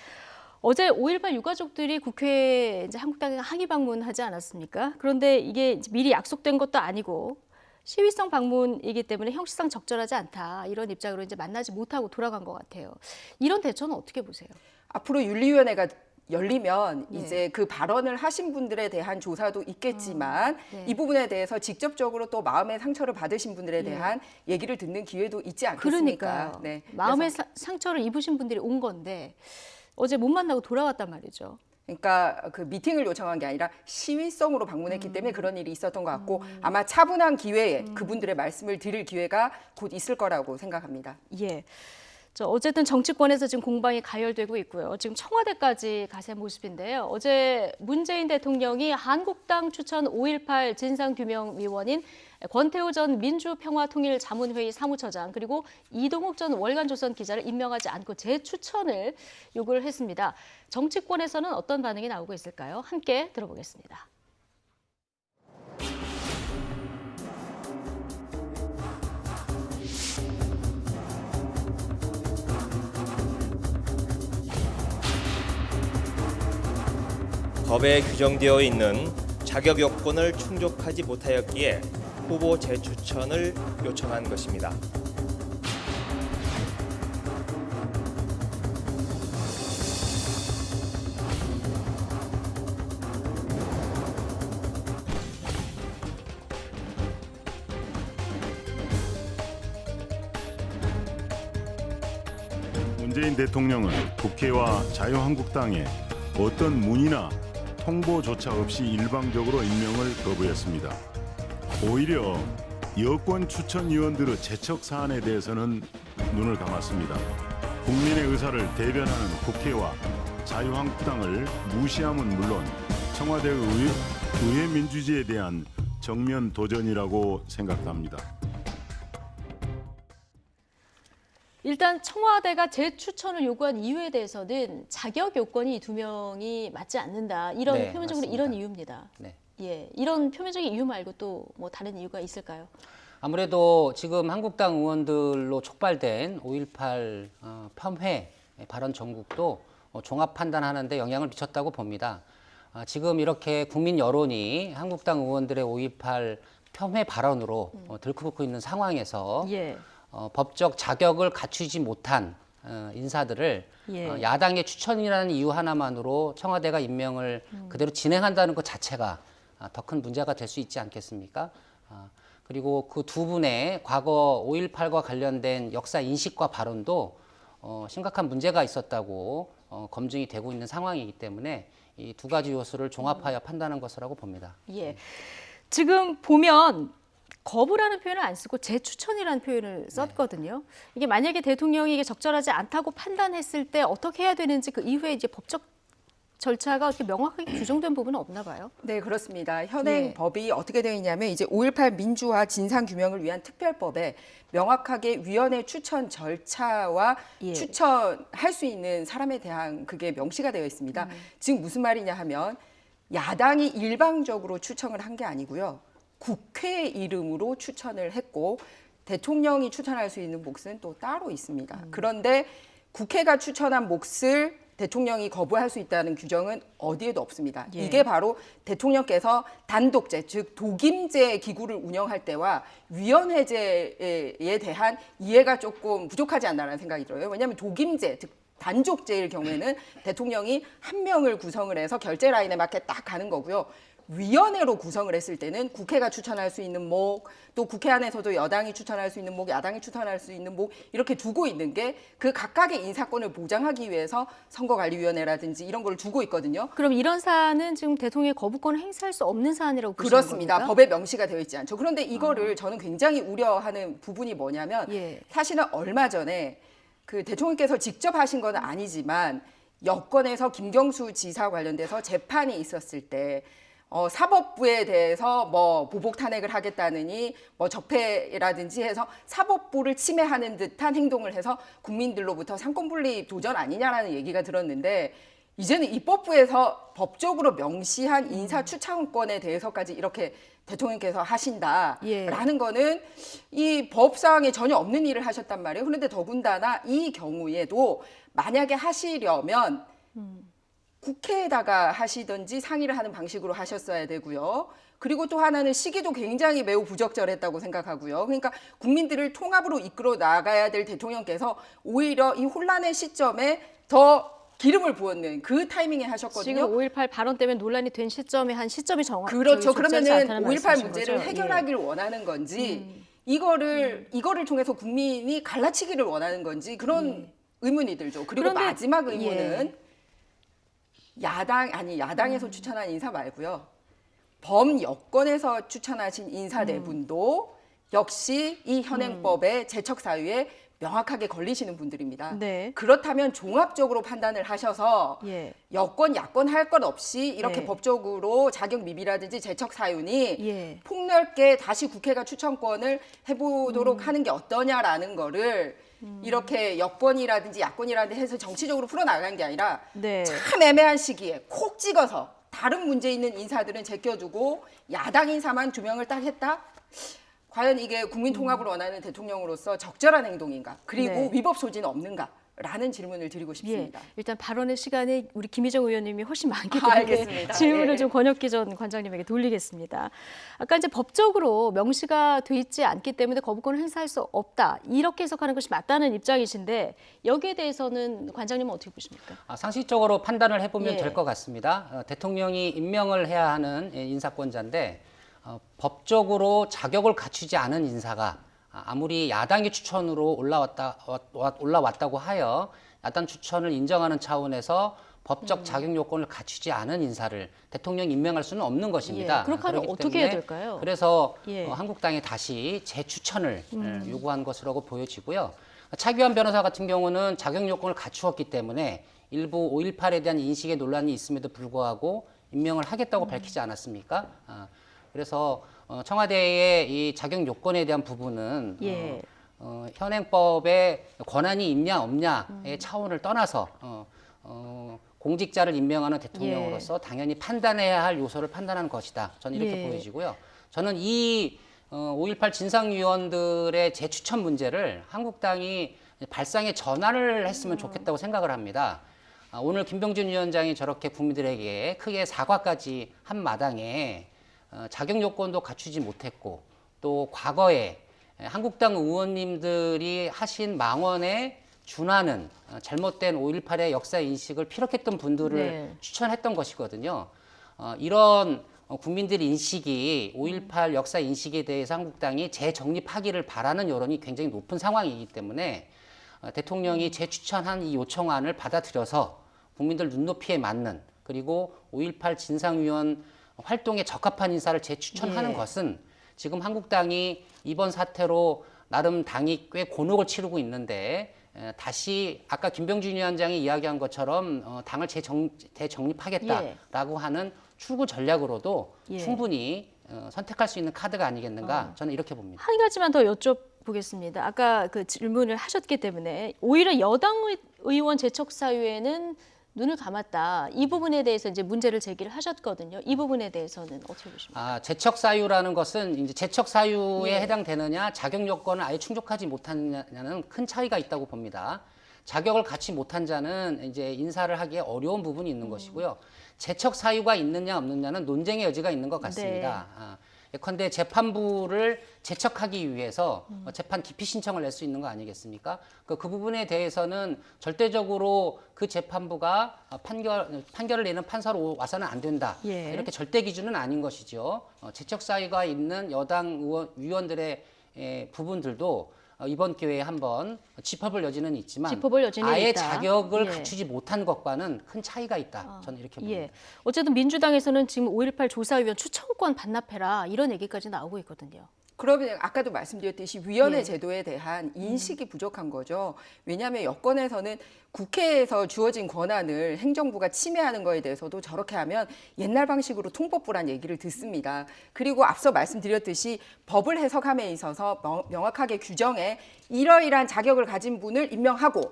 [SPEAKER 1] 어제 5.18 유가족들이 국회에 이제 한국당에 항의 방문하지 않았습니까? 그런데 이게 이제 미리 약속된 것도 아니고 시위성 방문이기 때문에 형식상 적절하지 않다 이런 입장으로 이제 만나지 못하고 돌아간 것 같아요. 이런 대처는 어떻게 보세요?
[SPEAKER 13] 앞으로 윤리위원회가 열리면
[SPEAKER 1] 네.
[SPEAKER 13] 이제 그 발언을 하신 분들에 대한 조사도 있겠지만
[SPEAKER 1] 네.
[SPEAKER 13] 이 부분에 대해서 직접적으로 또 마음의 상처를 받으신 분들에 대한 얘기를 듣는 기회도 있지 않겠습니까?
[SPEAKER 1] 그러니까요.
[SPEAKER 13] 네.
[SPEAKER 1] 마음의 상처를 입으신 분들이 온 건데 어제 못 만나고 돌아갔단 말이죠.
[SPEAKER 13] 그러니까 그 미팅을 요청한 게 아니라 시위성으로 방문했기 때문에 그런 일이 있었던 것 같고 아마 차분한 기회에 그분들의 말씀을 들을 기회가 곧 있을 거라고 생각합니다.
[SPEAKER 1] 예. 어쨌든 정치권에서 지금 공방이 가열되고 있고요. 지금 청와대까지 가세 모습인데요. 어제 문재인 대통령이 한국당 추천 5.18 진상규명위원인 권태호 전 민주평화통일자문회의 사무처장 그리고 이동욱 전 월간조선 기자를 임명하지 않고 재추천을 요구를 했습니다. 정치권에서는 어떤 반응이 나오고 있을까요? 함께 들어보겠습니다.
[SPEAKER 16] 법에 규정되어 있는 자격 요건을 충족하지 못하였기에 후보 재추천을 요청한 것입니다.
[SPEAKER 17] 문재인 대통령은 국회와 자유한국당에 어떤 문의나 통보조차 없이 일방적으로 임명을 거부했습니다. 오히려 여권 추천위원들의 제척 사안에 대해서는 눈을 감았습니다. 국민의 의사를 대변하는 국회와 자유한국당을 무시함은 물론 청와대의 의회 민주주의에 대한 정면 도전이라고 생각합니다.
[SPEAKER 1] 일단 청와대가 재추천을 요구한 이유에 대해서는 자격 요건이 2명이 맞지 않는다. 이런
[SPEAKER 15] 네,
[SPEAKER 1] 표면적으로
[SPEAKER 15] 맞습니다.
[SPEAKER 1] 이런 이유입니다.
[SPEAKER 15] 네.
[SPEAKER 1] 예, 이런 표면적인 이유 말고 또 뭐 다른 이유가 있을까요?
[SPEAKER 15] 아무래도 지금 한국당 의원들로 촉발된 5.18 폄훼 발언 전국도 종합 판단하는 데 영향을 미쳤다고 봅니다. 지금 이렇게 국민 여론이 한국당 의원들의 5.18 폄훼 발언으로 들끓고 있는 상황에서
[SPEAKER 1] 예.
[SPEAKER 15] 법적 자격을 갖추지 못한 인사들을
[SPEAKER 1] 예.
[SPEAKER 15] 야당의 추천이라는 이유 하나만으로 청와대가 임명을 그대로 진행한다는 것 자체가 더 큰 문제가 될 수 있지 않겠습니까? 그리고 그 두 분의 과거 5.18과 관련된 역사 인식과 발언도 심각한 문제가 있었다고 검증이 되고 있는 상황이기 때문에 이 두 가지 요소를 종합하여 판단한 것이라고 봅니다.
[SPEAKER 1] 예. 지금 보면 거부라는 표현을 안 쓰고 재추천이라는 표현을 썼거든요. 이게 만약에 대통령이 이게 적절하지 않다고 판단했을 때 어떻게 해야 되는지 그 이후에 이제 법적 절차가 어떻게 명확하게 규정된 부분은 없나 봐요.
[SPEAKER 13] 네, 그렇습니다. 현행 법이 어떻게 되어 있냐면 이제 5.18 민주화 진상 규명을 위한 특별법에 명확하게 위원회 추천 절차와 추천할 수 있는 사람에 대한 그게 명시가 되어 있습니다. 지금 무슨 말이냐 하면 야당이 일방적으로 추천을 한 게 아니고요. 국회 이름으로 추천을 했고 대통령이 추천할 수 있는 몫은 또 따로 있습니다. 그런데 국회가 추천한 몫을 대통령이 거부할 수 있다는 규정은 어디에도 없습니다.
[SPEAKER 1] 예.
[SPEAKER 13] 이게 바로 대통령께서 단독제, 즉 독임제 기구를 운영할 때와 위원회제에 대한 이해가 조금 부족하지 않나라는 생각이 들어요. 왜냐하면 독임제, 즉 단족제일 경우에는 대통령이 한 명을 구성을 해서 결제 라인에 맞게 딱 가는 거고요. 위원회로 구성을 했을 때는 국회가 추천할 수 있는 목, 또 국회 안에서도 여당이 추천할 수 있는 목, 야당이 추천할 수 있는 목 이렇게 두고 있는 게 그 각각의 인사권을 보장하기 위해서 선거관리위원회라든지 이런 걸 두고 있거든요.
[SPEAKER 1] 그럼 이런 사안은 지금 대통령이 거부권을 행사할 수 없는 사안이라고 보시는 겁니까?
[SPEAKER 13] 그렇습니다. 법에 명시가 되어 있지 않죠. 그런데 이거를 저는 굉장히 우려하는 부분이 뭐냐면 사실은 얼마 전에 그 대통령께서 직접 하신 건 아니지만 여권에서 김경수 지사 관련돼서 재판이 있었을 때 사법부에 대해서 뭐 보복 탄핵을 하겠다느니 뭐 적폐라든지 해서 사법부를 침해하는 듯한 행동을 해서 국민들로부터 상권분립 도전 아니냐라는 얘기가 들었는데 이제는 입법부에서 법적으로 명시한 인사 추천권에 대해서까지 이렇게 대통령께서 하신다라는 거는 이 법상에 전혀 없는 일을 하셨단 말이에요. 그런데 더군다나 이 경우에도 만약에 하시려면 국회에다가 하시든지 상의를 하는 방식으로 하셨어야 되고요. 그리고 또 하나는 시기도 굉장히 매우 부적절했다고 생각하고요. 그러니까 국민들을 통합으로 이끌어 나가야 될 대통령께서 오히려 이 혼란의 시점에 더 기름을 부었는 그 타이밍에 하셨거든요.
[SPEAKER 1] 지금 5.18 발언 때문에 논란이 된 시점에 한 시점이
[SPEAKER 13] 그렇죠. 그러면은 5.18 문제를
[SPEAKER 1] 거죠?
[SPEAKER 13] 해결하기를 원하는 건지 이거를 통해서 국민이 갈라치기를 원하는 건지 그런 의문이 들죠. 그리고
[SPEAKER 1] 그런데,
[SPEAKER 13] 마지막 의문은 야당에서 추천한 인사 말고요. 범여권에서 추천하신 인사 네 분도 역시 이 현행법의 제척 사유에 명확하게 걸리시는 분들입니다. 그렇다면 종합적으로 판단을 하셔서 여권, 야권 할 것 없이 이렇게 법적으로 자격 미비라든지 제척 사유니 폭넓게 다시 국회가 추천권을 해보도록 하는 게 어떠냐라는 거를 이렇게 여권이라든지 야권이라든지 해서 정치적으로 풀어나가는 게 아니라 참 애매한 시기에 콕 찍어서 다른 문제 있는 인사들은 제껴두고 야당 인사만 2명을 딱 했다? 과연 이게 국민 통합을 원하는 대통령으로서 적절한 행동인가? 그리고 위법 소지는 없는가? 라는 질문을 드리고 싶습니다.
[SPEAKER 1] 일단 발언의 시간에 우리 김희정 의원님이 훨씬 많기 때문에 질문을 좀 권혁기 전 관장님에게 돌리겠습니다. 아까 이제 법적으로 명시가 돼 있지 않기 때문에 거부권을 행사할 수 없다. 이렇게 해석하는 것이 맞다는 입장이신데 여기에 대해서는 관장님은 어떻게 보십니까?
[SPEAKER 15] 상식적으로 판단을 해보면 될 것 같습니다. 대통령이 임명을 해야 하는 인사권자인데 법적으로 자격을 갖추지 않은 인사가 아무리 야당의 추천으로 올라왔다고 하여 야당 추천을 인정하는 차원에서 법적 자격 요건을 갖추지 않은 인사를 대통령 임명할 수는 없는 것입니다.
[SPEAKER 1] 그렇게 하면 어떻게 해야 될까요?
[SPEAKER 15] 그래서 한국당이 다시 재추천을 요구한 것이라고 보여지고요. 차기환 변호사 같은 경우는 자격 요건을 갖추었기 때문에 일부 5.18에 대한 인식의 논란이 있음에도 불구하고 임명을 하겠다고 밝히지 않았습니까? 그래서 청와대의 이 자격 요건에 대한 부분은 현행법의 권한이 있냐 없냐의 차원을 떠나서 공직자를 임명하는 대통령으로서 당연히 판단해야 할 요소를 판단하는 것이다. 저는 이렇게 보여지고요. 저는 이 5.18 진상위원들의 재추천 문제를 한국당이 발상의 전환을 했으면 좋겠다고 생각을 합니다. 오늘 김병준 위원장이 저렇게 국민들에게 크게 사과까지 한 마당에 자격 요건도 갖추지 못했고 또 과거에 한국당 의원님들이 하신 망언에 준하는 잘못된 5.18의 역사 인식을 피력했던 분들을 추천했던 것이거든요. 이런 국민들 인식이 5.18 역사 인식에 대해서 한국당이 재정립하기를 바라는 여론이 굉장히 높은 상황이기 때문에 대통령이 재추천한 이 요청안을 받아들여서 국민들 눈높이에 맞는 그리고 5.18 진상위원 활동에 적합한 인사를 재추천하는 것은 지금 한국당이 이번 사태로 나름 당이 꽤 곤혹을 치르고 있는데 다시 아까 김병준 위원장이 이야기한 것처럼 당을 재정립하겠다라고 하는 출구 전략으로도 충분히 선택할 수 있는 카드가 아니겠는가 저는 이렇게 봅니다.
[SPEAKER 1] 한 가지만 더 여쭤보겠습니다. 아까 그 질문을 하셨기 때문에 오히려 여당 의원 재척 사유에는 눈을 감았다. 이 부분에 대해서 이제 문제를 제기를 하셨거든요. 이 부분에 대해서는 어떻게 보십니까?
[SPEAKER 15] 재척 사유라는 것은 이제 재척 사유에 해당되느냐, 자격 요건을 아예 충족하지 못하느냐는 큰 차이가 있다고 봅니다. 자격을 갖지 못한 자는 이제 인사를 하기에 어려운 부분이 있는 것이고요. 재척 사유가 있느냐 없느냐는 논쟁의 여지가 있는 것 같습니다. 예컨대 재판부를 재척하기 위해서 재판 기피 신청을 낼 수 있는 거 아니겠습니까? 그 부분에 대해서는 절대적으로 그 재판부가 판결을 내는 판사로 와서는 안 된다. 이렇게 절대 기준은 아닌 것이죠. 재척 사유가 있는 여당 위원들의 부분들도 이번 기회에 한번 짚어볼 여지는 있지만 아예
[SPEAKER 1] 있다.
[SPEAKER 15] 자격을 갖추지 못한 것과는 큰 차이가 있다. 저는 이렇게 봅니다.
[SPEAKER 1] 어쨌든 민주당에서는 지금 5.18 조사위원 추천권 반납해라 이런 얘기까지 나오고 있거든요.
[SPEAKER 13] 그러면 아까도 말씀드렸듯이 위원회 제도에 대한 인식이 부족한 거죠. 왜냐하면 여권에서는 국회에서 주어진 권한을 행정부가 침해하는 거에 대해서도 저렇게 하면 옛날 방식으로 통법부란 얘기를 듣습니다. 그리고 앞서 말씀드렸듯이 법을 해석함에 있어서 명확하게 규정에 이러이러한 자격을 가진 분을 임명하고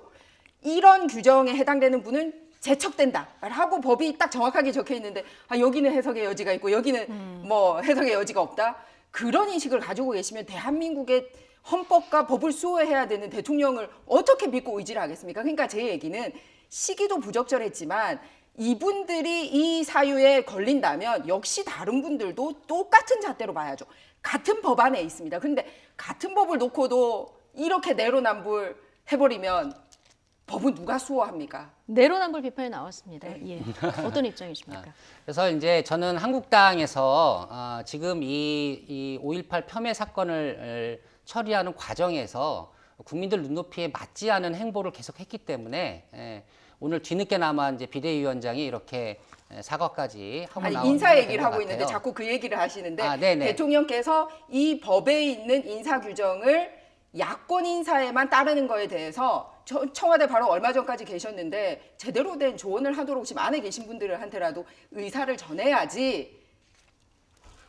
[SPEAKER 13] 이런 규정에 해당되는 분은 재척된다 하고 법이 딱 정확하게 적혀 있는데 여기는 해석의 여지가 있고 여기는 뭐 해석의 여지가 없다. 그런 인식을 가지고 계시면 대한민국의 헌법과 법을 수호해야 되는 대통령을 어떻게 믿고 의지를 하겠습니까? 그러니까 제 얘기는 시기도 부적절했지만 이분들이 이 사유에 걸린다면 역시 다른 분들도 똑같은 잣대로 봐야죠. 같은 법안에 있습니다. 그런데 같은 법을 놓고도 이렇게 내로남불 해버리면 법은 누가 수호합니까?
[SPEAKER 1] 내로남불 비판이 나왔습니다. 어떤 입장이십니까?
[SPEAKER 15] 그래서 이제 저는 한국당에서 지금 이 5.18 폄훼 사건을 처리하는 과정에서 국민들 눈높이에 맞지 않은 행보를 계속했기 때문에 오늘 뒤늦게나마 이제 비대위원장이 이렇게 사과까지 하고 나온
[SPEAKER 13] 인사 얘기를 하고 있는데 자꾸 그 얘기를 하시는데 대통령께서 이 법에 있는 인사 규정을 야권 인사에만 따르는 거에 대해서 청와대 바로 얼마 전까지 계셨는데 제대로 된 조언을 하도록 지금 안에 계신 분들한테라도 의사를 전해야지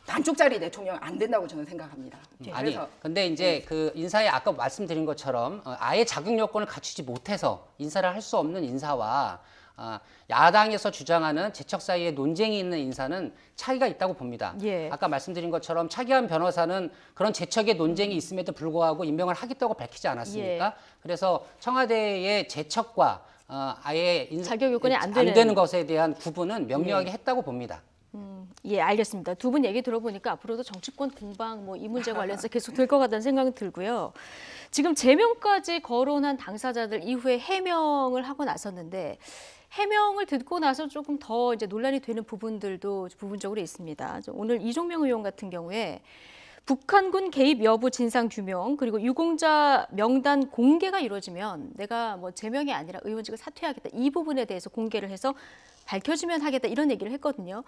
[SPEAKER 13] 반쪽짜리 대통령 안 된다고 저는 생각합니다.
[SPEAKER 15] 아니, 근데 이제 그 인사에 아까 말씀드린 것처럼 아예 자격 요건을 갖추지 못해서 인사를 할 수 없는 인사와 야당에서 주장하는 재척 사이에 논쟁이 있는 인사는 차이가 있다고 봅니다. 아까 말씀드린 것처럼 차기환 변호사는 그런 재척의 논쟁이 있음에도 불구하고 임명을 하겠다고 밝히지 않았습니까? 그래서 청와대의 재척과 아예
[SPEAKER 1] 자격 요건이 안
[SPEAKER 15] 되는 것에 대한 구분은 명료하게 했다고 봅니다.
[SPEAKER 1] 알겠습니다. 두 분 얘기 들어보니까 앞으로도 정치권 공방 이 문제 관련해서 계속 될 것 같다는 생각이 들고요. 지금 제명까지 거론한 당사자들 이후에 해명을 하고 나섰는데 해명을 듣고 나서 조금 더 이제 논란이 되는 부분들도 부분적으로 있습니다. 오늘 이종명 의원 같은 경우에 북한군 개입 여부 진상 규명 그리고 유공자 명단 공개가 이루어지면 내가 제명이 아니라 의원직을 사퇴하겠다. 이 부분에 대해서 공개를 해서 밝혀지면 하겠다 이런 얘기를 했거든요.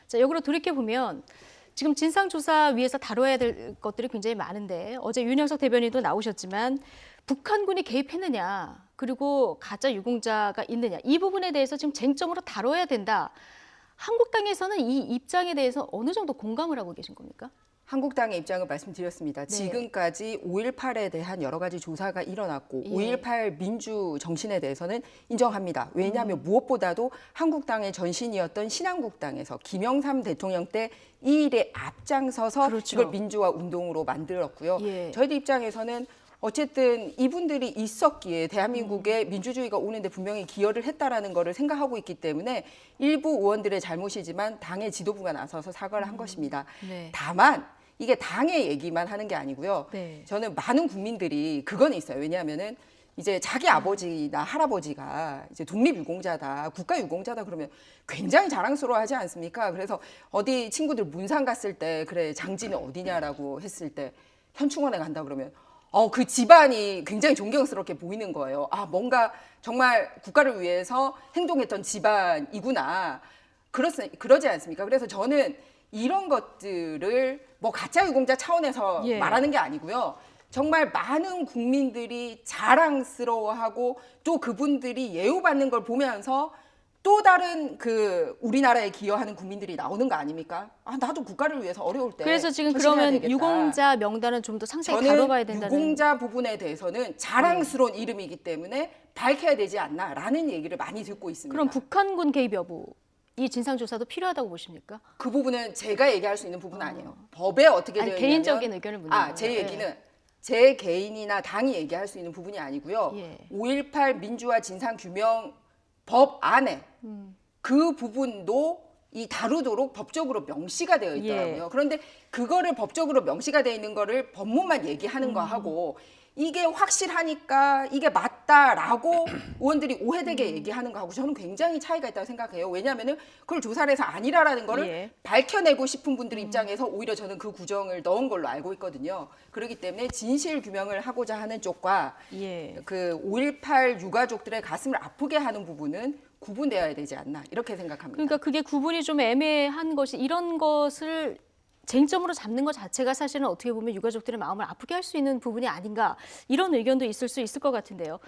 [SPEAKER 1] 자, 역으로 돌이켜보면 지금 진상조사위에서 다뤄야 될 것들이 굉장히 많은데 어제 윤영석 대변인도 나오셨지만 북한군이 개입했느냐 그리고 가짜 유공자가 있느냐 이 부분에 대해서 지금 쟁점으로 다뤄야 된다. 한국당에서는 이 입장에 대해서 어느 정도 공감을 하고 계신 겁니까?
[SPEAKER 13] 한국당의 입장을 말씀드렸습니다. 지금까지 5.18에 대한 여러 가지 조사가 일어났고 5.18 민주 정신에 대해서는 인정합니다. 왜냐하면 무엇보다도 한국당의 전신이었던 신한국당에서 김영삼 대통령 때 이 일에 앞장서서 이걸 민주화 운동으로 만들었고요. 저희들 입장에서는 어쨌든 이분들이 있었기에 대한민국에 민주주의가 오는데 분명히 기여를 했다라는 거를 생각하고 있기 때문에 일부 의원들의 잘못이지만 당의 지도부가 나서서 사과를 한 것입니다. 다만 이게 당의 얘기만 하는 게 아니고요. 저는 많은 국민들이 그건 있어요. 왜냐하면은 이제 자기 아버지나 할아버지가 이제 독립유공자다, 국가유공자다 그러면 굉장히 자랑스러워하지 않습니까? 그래서 어디 친구들 문산 갔을 때 그래 장지는 어디냐라고 했을 때 현충원에 간다 그러면 그 집안이 굉장히 존경스럽게 보이는 거예요. 아, 뭔가 정말 국가를 위해서 행동했던 집안이구나. 그러지 않습니까? 그래서 저는 이런 것들을 뭐 가짜 유공자 차원에서 말하는 게 아니고요. 정말 많은 국민들이 자랑스러워하고 또 그분들이 예우받는 걸 보면서 또 다른 그 우리나라에 기여하는 국민들이 나오는 거 아닙니까? 아, 나도 국가를 위해서 어려울 때
[SPEAKER 1] 그래서 지금 그러면
[SPEAKER 13] 되겠다.
[SPEAKER 1] 유공자 명단은 좀 더 상세히
[SPEAKER 13] 저는
[SPEAKER 1] 다뤄봐야 된다는.
[SPEAKER 13] 유공자 부분에 대해서는 자랑스러운 이름이기 때문에 밝혀야 되지 않나라는 얘기를 많이 듣고 있습니다.
[SPEAKER 1] 그럼 북한군 개입 여부 이 진상조사도 필요하다고 보십니까?
[SPEAKER 13] 그 부분은 제가 얘기할 수 있는 부분은 아니에요. 법에 어떻게 되어 있냐면
[SPEAKER 1] 개인적인 의견을 묻는 거예요.
[SPEAKER 13] 제 얘기는 제 개인이나 당이 얘기할 수 있는 부분이 아니고요. 5.18 민주화 진상규명법 안에 그 부분도 이 다루도록 법적으로 명시가 되어 있더라고요. 그런데 그거를 법적으로 명시가 되어 있는 거를 법무만 얘기하는 거하고 이게 확실하니까 이게 맞다라고 의원들이 오해되게 얘기하는 거하고 저는 굉장히 차이가 있다고 생각해요. 왜냐하면은 그걸 조사를 해서 아니라라는 거를 밝혀내고 싶은 분들 입장에서 오히려 저는 그 구정을 넣은 걸로 알고 있거든요. 그렇기 때문에 진실 규명을 하고자 하는 쪽과 그 5.18 유가족들의 가슴을 아프게 하는 부분은 구분되어야 되지 않나 이렇게 생각합니다.
[SPEAKER 1] 그러니까 그게 구분이 좀 애매한 것이 이런 것을 쟁점으로 잡는 것 자체가 사실은 어떻게 보면 유가족들의 마음을 아프게 할 수 있는 부분이 아닌가 이런 의견도 있을 수 있을 것 같은데요.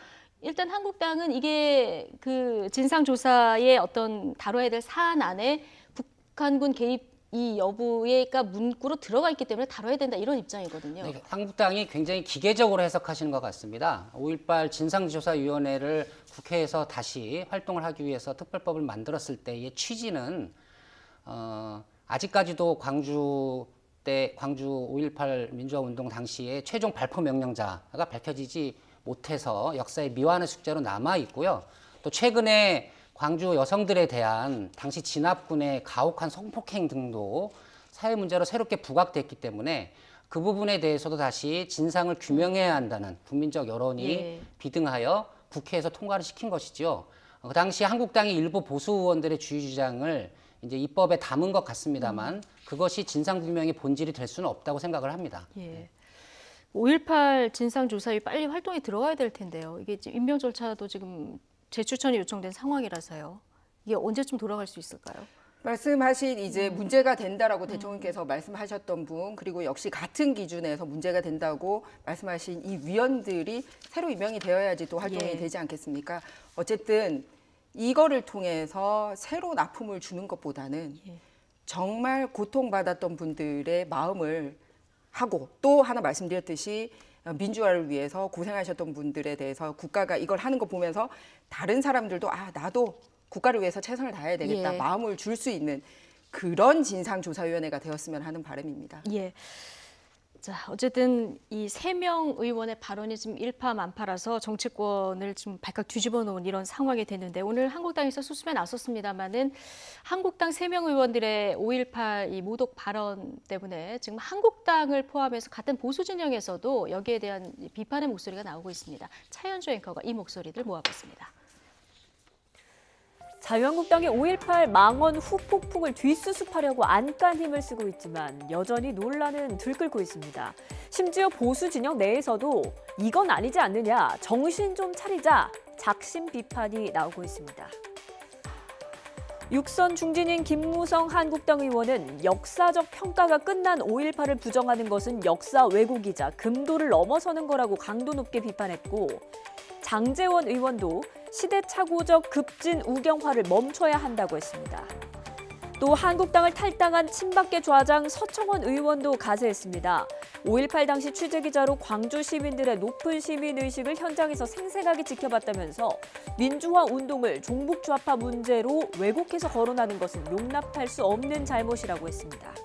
[SPEAKER 1] 일단 한국당은 이게 그 진상조사의 어떤 다뤄야 될 사안 안에 북한군 개입 이 여부가 문구로 들어가 있기 때문에 다뤄야 된다 이런 입장이거든요.
[SPEAKER 15] 네, 한국당이 굉장히 기계적으로 해석하시는 것 같습니다. 5.18 진상조사위원회를 국회에서 다시 활동을 하기 위해서 특별법을 만들었을 때의 취지는 아직까지도 광주 5.18 민주화운동 당시에 최종 발포 명령자가 밝혀지지 못해서 역사의 미완의 숙제로 남아 있고요. 또 최근에 광주 여성들에 대한 당시 진압군의 가혹한 성폭행 등도 사회 문제로 새롭게 부각됐기 때문에 그 부분에 대해서도 다시 진상을 규명해야 한다는 국민적 여론이 비등하여 국회에서 통과를 시킨 것이죠. 그 당시 한국당의 일부 보수 의원들의 주의 주장을 이제 입법에 담은 것 같습니다만 그것이 진상규명의 본질이 될 수는 없다고 생각을 합니다.
[SPEAKER 1] 5.18 진상조사위 빨리 활동에 들어가야 될 텐데요. 이게 지금 임명 절차도 지금 재추천이 요청된 상황이라서요. 이게 언제쯤 돌아갈 수 있을까요?
[SPEAKER 13] 말씀하신 이제 문제가 된다라고 대통령께서 말씀하셨던 분 그리고 역시 같은 기준에서 문제가 된다고 말씀하신 이 위원들이 새로 임명이 되어야지 또 활동이 되지 않겠습니까? 어쨌든 이거를 통해서 새로운 아픔을 주는 것보다는 정말 고통받았던 분들의 마음을 하고 또 하나 말씀드렸듯이 민주화를 위해서 고생하셨던 분들에 대해서 국가가 이걸 하는 거 보면서 다른 사람들도 나도 국가를 위해서 최선을 다해야 되겠다 마음을 줄 수 있는 그런 진상조사위원회가 되었으면 하는 바람입니다.
[SPEAKER 1] 자, 어쨌든 이 3명 의원의 발언이 지금 일파만파라서 정치권을 좀 발칵 뒤집어 놓은 이런 상황이 됐는데 오늘 한국당에서 수습에 나섰습니다만은 한국당 3명 의원들의 5.18 이 모독 발언 때문에 지금 한국당을 포함해서 같은 보수 진영에서도 여기에 대한 비판의 목소리가 나오고 있습니다. 차현주 앵커가 이 목소리를 모아봤습니다.
[SPEAKER 18] 자유한국당이 5.18 망언 후폭풍을 뒷수습하려고 안간 힘을 쓰고 있지만 여전히 논란은 들끓고 있습니다. 심지어 보수 진영 내에서도 이건 아니지 않느냐, 정신 좀 차리자, 작심 비판이 나오고 있습니다. 육선 중진인 김무성 한국당 의원은 역사적 평가가 끝난 5.18을 부정하는 것은 역사 왜곡이자 금도를 넘어서는 거라고 강도 높게 비판했고 장제원 의원도 시대착오적 급진 우경화를 멈춰야 한다고 했습니다. 또 한국당을 탈당한 친박계 좌장 서청원 의원도 가세했습니다. 5.18 당시 취재기자로 광주 시민들의 높은 시민의식을 현장에서 생생하게 지켜봤다면서 민주화 운동을 종북 좌파 문제로 왜곡해서 거론하는 것은 용납할 수 없는 잘못이라고 했습니다.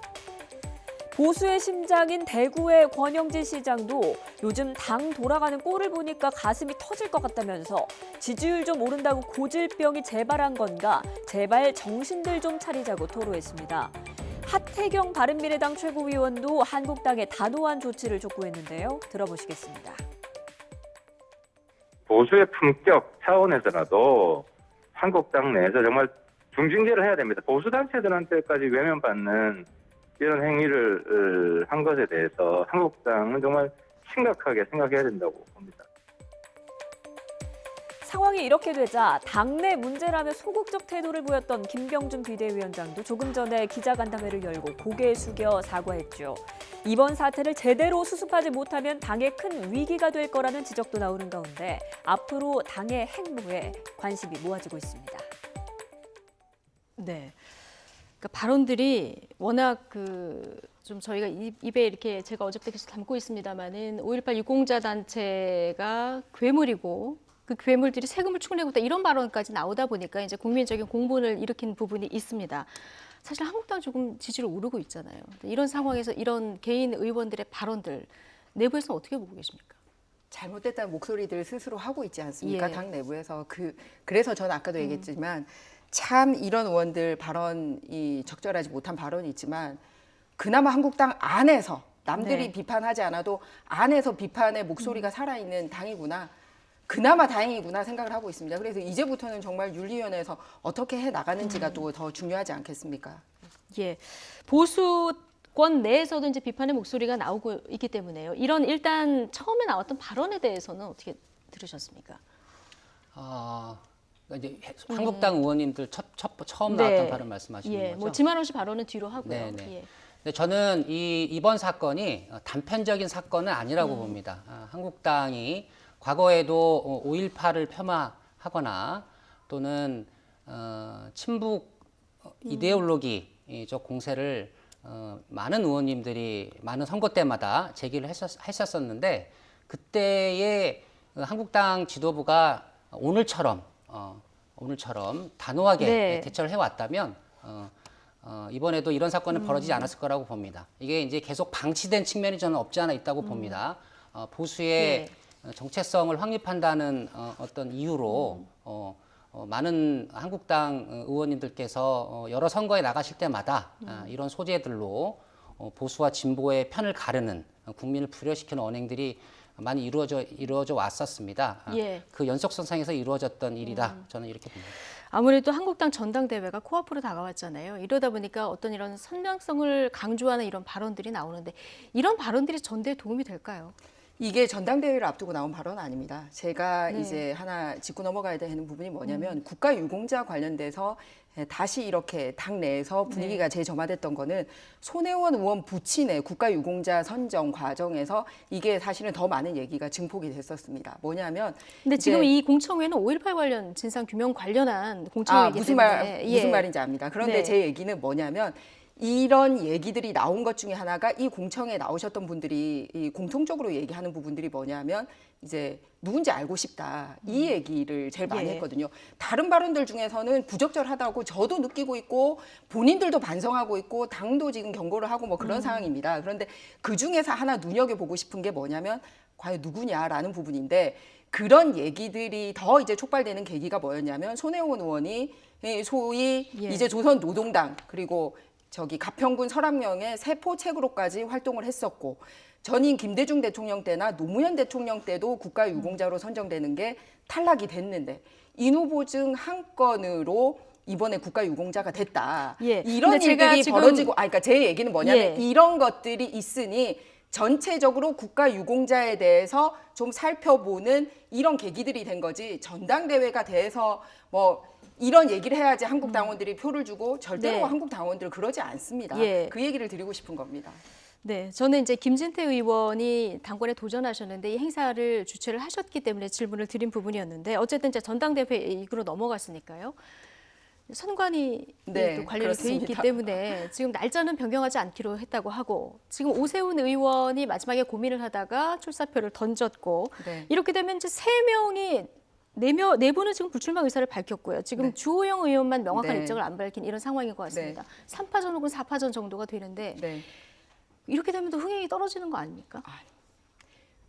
[SPEAKER 18] 보수의 심장인 대구의 권영진 시장도 요즘 당 돌아가는 꼴을 보니까 가슴이 터질 것 같다면서 지지율 좀 오른다고 고질병이 재발한 건가 제발 정신들 좀 차리자고 토로했습니다. 하태경 바른미래당 최고위원도 한국당에 단호한 조치를 촉구했는데요. 들어보시겠습니다.
[SPEAKER 19] 보수의 품격 차원에서라도 한국당 내에서 정말 중징계를 해야 됩니다. 보수 단체들한테까지 외면받는 이런 행위를 한 것에 대해서 한국당은 정말 심각하게 생각해야 된다고 봅니다.
[SPEAKER 18] 상황이 이렇게 되자 당내 문제라며 소극적 태도를 보였던 김병준 비대위원장도 조금 전에 기자간담회를 열고 고개 숙여 사과했죠. 이번 사태를 제대로 수습하지 못하면 당에 큰 위기가 될 거라는 지적도 나오는 가운데 앞으로 당의 행보에 관심이 모아지고 있습니다.
[SPEAKER 1] 네. 그러니까 발언들이 워낙 좀 저희가 입에 이렇게 제가 어제부터 계속 담고 있습니다만은 5.18 유공자 단체가 괴물이고 그 괴물들이 세금을 축내고 있다 이런 발언까지 나오다 보니까 이제 국민적인 공분을 일으킨 부분이 있습니다. 사실 한국당 조금 지지율 오르고 있잖아요. 이런 상황에서 이런 개인 의원들의 발언들 내부에서 어떻게 보고 계십니까?
[SPEAKER 13] 잘못됐다는 목소리들 스스로 하고 있지 않습니까?
[SPEAKER 1] 예.
[SPEAKER 13] 당 내부에서 그래서 저는 아까도 얘기했지만 참 이런 의원들 발언이 적절하지 못한 발언이 있지만 그나마 한국당 안에서 남들이
[SPEAKER 1] 네.
[SPEAKER 13] 비판하지 않아도 안에서 비판의 목소리가 살아있는 당이구나. 그나마 다행이구나 생각을 하고 있습니다. 그래서 이제부터는 정말 윤리위원회에서 어떻게 해 나가는지가 또 더 중요하지 않겠습니까?
[SPEAKER 1] 예, 보수권 내에서도 이제 비판의 목소리가 나오고 있기 때문에요. 이런 일단 처음에 나왔던 발언에 대해서는 어떻게 들으셨습니까?
[SPEAKER 15] 이제 한국당 의원님들 처음 나왔던 발언 말씀하시는
[SPEAKER 1] 예,
[SPEAKER 15] 거죠?
[SPEAKER 1] 뭐 지만원 씨 발언은 뒤로 하고요.
[SPEAKER 15] 네네.
[SPEAKER 1] 예.
[SPEAKER 15] 근데 저는 이번 사건이 단편적인 사건은 아니라고 봅니다. 한국당이 과거에도 5.18을 폄하하거나 또는 친북 이데올로기적 공세를 많은 의원님들이 많은 선거 때마다 제기를 했었는데 그때의 한국당 지도부가 오늘처럼 단호하게
[SPEAKER 1] 네.
[SPEAKER 15] 대처를 해왔다면 이번에도 이런 사건은 벌어지지 않았을 거라고 봅니다. 이게 이제 계속 방치된 측면이 저는 없지 않아 있다고 봅니다. 보수의 정체성을 확립한다는 어떤 이유로 많은 한국당 의원님들께서 여러 선거에 나가실 때마다 이런 소재들로 보수와 진보의 편을 가르는 국민을 불효시키는 언행들이 많이 이루어져 왔었습니다.
[SPEAKER 1] 예.
[SPEAKER 15] 그 연속선상에서 이루어졌던 일이다. 저는 이렇게 봅니다.
[SPEAKER 1] 아무래도 한국당 전당대회가 코앞으로 다가왔잖아요. 이러다 보니까 어떤 이런 선명성을 강조하는 이런 발언들이 나오는데 이런 발언들이 전대에 도움이 될까요?
[SPEAKER 13] 이게 전당대회를 앞두고 나온 발언은 아닙니다. 제가 이제 하나 짚고 넘어가야 되는 부분이 뭐냐면 국가유공자 관련돼서 다시 이렇게 당 내에서 분위기가 재점화됐던 거는 손혜원 의원 부친의 국가유공자 선정 과정에서 이게 사실은 더 많은 얘기가 증폭이 됐었습니다. 뭐냐면
[SPEAKER 1] 근데 지금 이 공청회는 5.18 관련 진상 규명 관련한 공청회이기
[SPEAKER 13] 무슨
[SPEAKER 1] 때문에
[SPEAKER 13] 무슨 말인지 압니다. 그런데 제 얘기는 뭐냐면 이런 얘기들이 나온 것 중에 하나가 이 공청회에 나오셨던 분들이 이 공통적으로 얘기하는 부분들이 뭐냐면 이제 누군지 알고 싶다. 이 얘기를 제일 많이 했거든요. 다른 발언들 중에서는 부적절하다고 저도 느끼고 있고 본인들도 반성하고 있고 당도 지금 경고를 하고 뭐 그런 상황입니다. 그런데 그중에서 하나 눈여겨보고 싶은 게 뭐냐면 과연 누구냐라는 부분인데 그런 얘기들이 더 이제 촉발되는 계기가 뭐였냐면 손혜원 의원이 소위 이제 조선노동당 그리고 가평군 설암령의 세포책으로까지 활동을 했었고 전임 김대중 대통령 때나 노무현 대통령 때도 국가유공자로 선정되는 게 탈락이 됐는데 인후보증 한 건으로 이번에 국가유공자가 됐다. 이런 일들이 벌어지고 그러니까 제 얘기는 뭐냐면 이런 것들이 있으니 전체적으로 국가유공자에 대해서 좀 살펴보는 이런 계기들이 된 거지 전당대회가 돼서 뭐 이런 얘기를 해야지 한국 당원들이 표를 주고 절대로 한국 당원들 그러지 않습니다. 그 얘기를 드리고 싶은 겁니다.
[SPEAKER 1] 네, 저는 이제 김진태 의원이 당권에 도전하셨는데 이 행사를 주최를 하셨기 때문에 질문을 드린 부분이었는데 어쨌든 이제 전당대회 얘기로 넘어갔으니까요. 선관위
[SPEAKER 13] 네,
[SPEAKER 1] 또 관련이 돼 있기
[SPEAKER 13] 그렇습니다.
[SPEAKER 1] 때문에 지금 날짜는 변경하지 않기로 했다고 하고 지금 오세훈 의원이 마지막에 고민을 하다가 출사표를 던졌고
[SPEAKER 13] 네.
[SPEAKER 1] 이렇게 되면 이제 3명이 네 분은 지금 불출마 의사를 밝혔고요. 지금
[SPEAKER 13] 네.
[SPEAKER 1] 주호영 의원만 명확한
[SPEAKER 13] 네.
[SPEAKER 1] 입장을 안 밝힌 이런 상황인 것 같습니다. 3파전 혹은 4파전 정도가 되는데
[SPEAKER 13] 네.
[SPEAKER 1] 이렇게 되면 또 흥행이 떨어지는 거 아닙니까?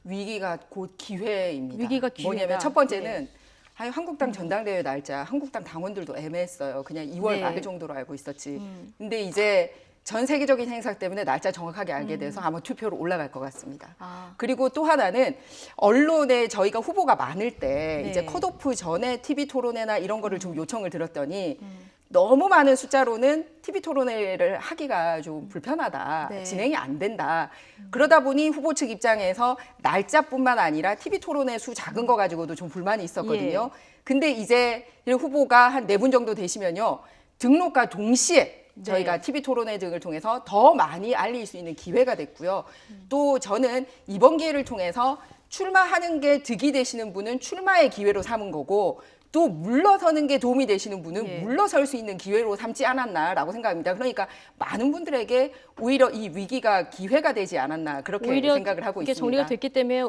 [SPEAKER 13] 위기가 곧 기회입니다.
[SPEAKER 1] 위기가 기회다.
[SPEAKER 13] 뭐냐면 첫 번째는
[SPEAKER 1] 네.
[SPEAKER 13] 한국당 전당대회 날짜 한국당 당원들도 애매했어요. 그냥 2월
[SPEAKER 1] 네.
[SPEAKER 13] 말 정도로 알고 있었지. 근데 이제 전 세계적인 행사 때문에 날짜 정확하게 알게 돼서 아마 투표로 올라갈 것 같습니다. 그리고 또 하나는 언론에 저희가 후보가 많을 때
[SPEAKER 1] 네.
[SPEAKER 13] 이제 컷오프 전에 TV 토론회나 이런 거를 좀 요청을 드렸더니 너무 많은 숫자로는 TV 토론회를 하기가 좀 불편하다.
[SPEAKER 1] 네.
[SPEAKER 13] 진행이 안 된다. 그러다 보니 후보 측 입장에서 날짜뿐만 아니라 TV 토론회 수 작은 거 가지고도 좀 불만이 있었거든요. 근데 이제 후보가 한 4분 정도 되시면요. 등록과 동시에 저희가 TV 토론회 등을 통해서 더 많이 알릴 수 있는 기회가 됐고요. 또 저는 이번 기회를 통해서 출마하는 게 득이 되시는 분은 출마의 기회로 삼은 거고 또 물러서는 게 도움이 되시는 분은 물러설 수 있는 기회로 삼지 않았나라고 생각합니다. 그러니까 많은 분들에게 오히려 이 위기가 기회가 되지 않았나 그렇게 생각을 하고
[SPEAKER 1] 이게
[SPEAKER 13] 있습니다.
[SPEAKER 1] 정리가 됐기 때문에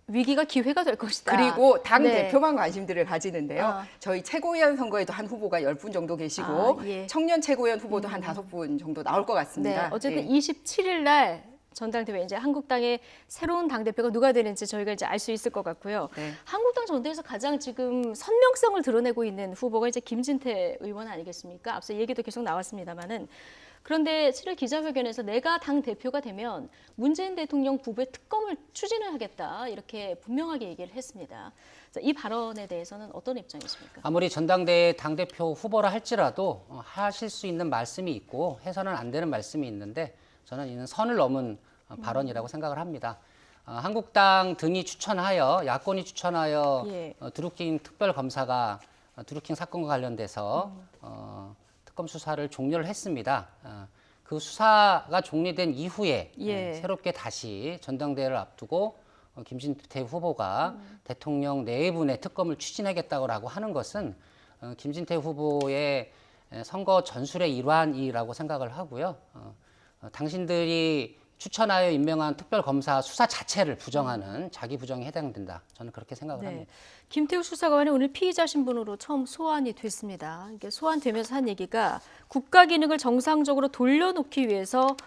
[SPEAKER 1] 위기가 기회가 될 것이다.
[SPEAKER 13] 그리고 당
[SPEAKER 1] 네.
[SPEAKER 13] 대표만 관심들을 가지는데요. 저희 최고위원 선거에도 한 후보가 10분 정도 계시고 청년 최고위원 후보도 한 5분 정도 나올 것 같습니다.
[SPEAKER 1] 네, 어쨌든 27일 날 전당대회 이제 한국당의 새로운 당대표가 누가 되는지 저희가 이제 알 수 있을 것 같고요. 한국당 전대에서 가장 지금 선명성을 드러내고 있는 후보가 이제 김진태 의원 아니겠습니까? 앞서 얘기도 계속 나왔습니다만은 그런데 7일 기자회견에서 내가 당 대표가 되면 문재인 대통령 부부의 특검을 추진을 하겠다 이렇게 분명하게 얘기를 했습니다. 자, 이 발언에 대해서는 어떤 입장이십니까?
[SPEAKER 15] 아무리 전당대회 당대표 후보라 할지라도 하실 수 있는 말씀이 있고 해서는 안 되는 말씀이 있는데 저는 이는 선을 넘은 발언이라고 생각을 합니다. 한국당 등이 추천하여 야권이 추천하여 드루킹 특별검사가 드루킹 사건과 관련돼서 특검 수사를 종료를 했습니다. 그 수사가 종료된 이후에 새롭게 다시 전당대회를 앞두고 김진태 후보가 대통령 내분의 특검을 추진하겠다고 하는 것은 김진태 후보의 선거 전술의 일환이라고 생각을 하고요. 당신들이 추천하여 임명한 특별검사 수사 자체를 부정하는 자기 부정에 해당된다. 저는 그렇게 생각을 합니다.
[SPEAKER 1] 김태우 수사관이 오늘 피의자 신분으로 처음 소환이 됐습니다. 이게 소환되면서 한 얘기가 국가 기능을 정상적으로 돌려놓기 위해서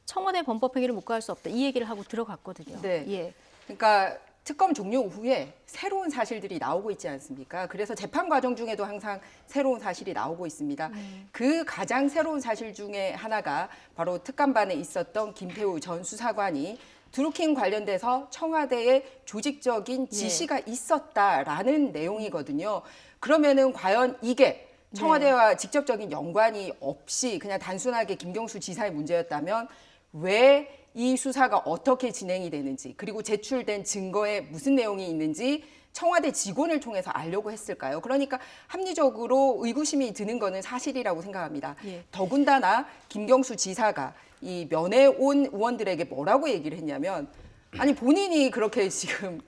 [SPEAKER 1] 청와대 범법행위를 묵과할 수 없다. 이 얘기를 하고 들어갔거든요.
[SPEAKER 13] 네. 그러니까 특검 종료 후에 새로운 사실들이 나오고 있지 않습니까? 그래서 재판 과정 중에도 항상 새로운 사실이 나오고 있습니다. 그 가장 새로운 사실 중에 하나가 바로 특감반에 있었던 김태우 전 수사관이 드루킹 관련돼서 청와대에 조직적인 지시가 있었다라는 내용이거든요. 그러면은 과연 이게 청와대와 직접적인 연관이 없이 그냥 단순하게 김경수 지사의 문제였다면 왜 이 수사가 어떻게 진행이 되는지 그리고 제출된 증거에 무슨 내용이 있는지 청와대 직원을 통해서 알려고 했을까요? 그러니까 합리적으로 의구심이 드는 거는 사실이라고 생각합니다. 더군다나 김경수 지사가 이 면회 온 의원들에게 뭐라고 얘기를 했냐면 아니 본인이 그렇게 지금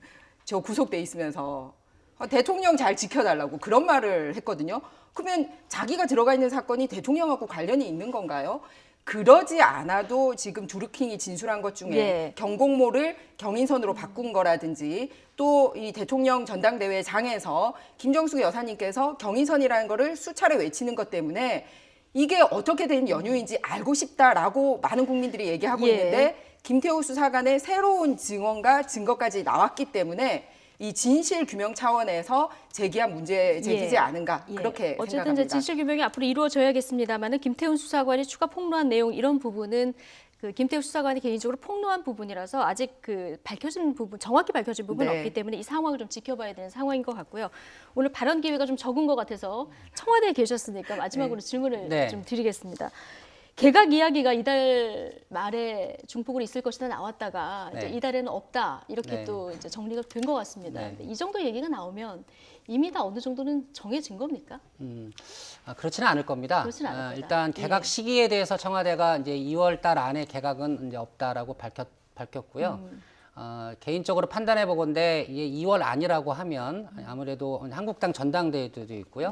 [SPEAKER 13] 저 구속돼 있으면서 대통령 잘 지켜달라고 그런 말을 했거든요. 그러면 자기가 들어가 있는 사건이 대통령하고 관련이 있는 건가요? 그러지 않아도 지금 드루킹이 진술한 것 중에 경공모를 경인선으로 바꾼 거라든지 또 이 대통령 전당대회장에서 김정숙 여사님께서 경인선이라는 거를 수차례 외치는 것 때문에 이게 어떻게 된 연유인지 알고 싶다라고 많은 국민들이 얘기하고 있는데 김태우 수사관의 새로운 증언과 증거까지 나왔기 때문에 이 진실 규명 차원에서 제기한 문제 제기지 않은가 그렇게
[SPEAKER 1] 어쨌든
[SPEAKER 13] 생각합니다.
[SPEAKER 1] 이제 진실 규명이 앞으로 이루어져야겠습니다만은 김태훈 수사관이 추가 폭로한 내용 이런 부분은 그 김태우 수사관이 개인적으로 폭로한 부분이라서 아직 그 밝혀진 부분 정확히 밝혀진 부분은 없기 때문에 이 상황을 좀 지켜봐야 되는 상황인 것 같고요. 오늘 발언 기회가 좀 적은 것 같아서 청와대에 계셨으니까 마지막으로 질문을 좀 드리겠습니다. 개각 이야기가 이달 말에 중폭으로 있을 것이다 나왔다가 이제 이달에는 없다 이렇게 또 이제 정리가 된 것 같습니다. 이 정도 얘기가 나오면 이미 다 어느 정도는 정해진 겁니까?
[SPEAKER 15] 그렇지는 않을 겁니다.
[SPEAKER 1] 그렇지는 않을 거다.
[SPEAKER 15] 일단 개각 시기에 대해서 청와대가 이제 2월 달 안에 개각은 이제 없다라고 밝혔고요. 개인적으로 판단해 보건데 이게 2월 아니라고 하면 아무래도 한국당 전당대회도 있고요.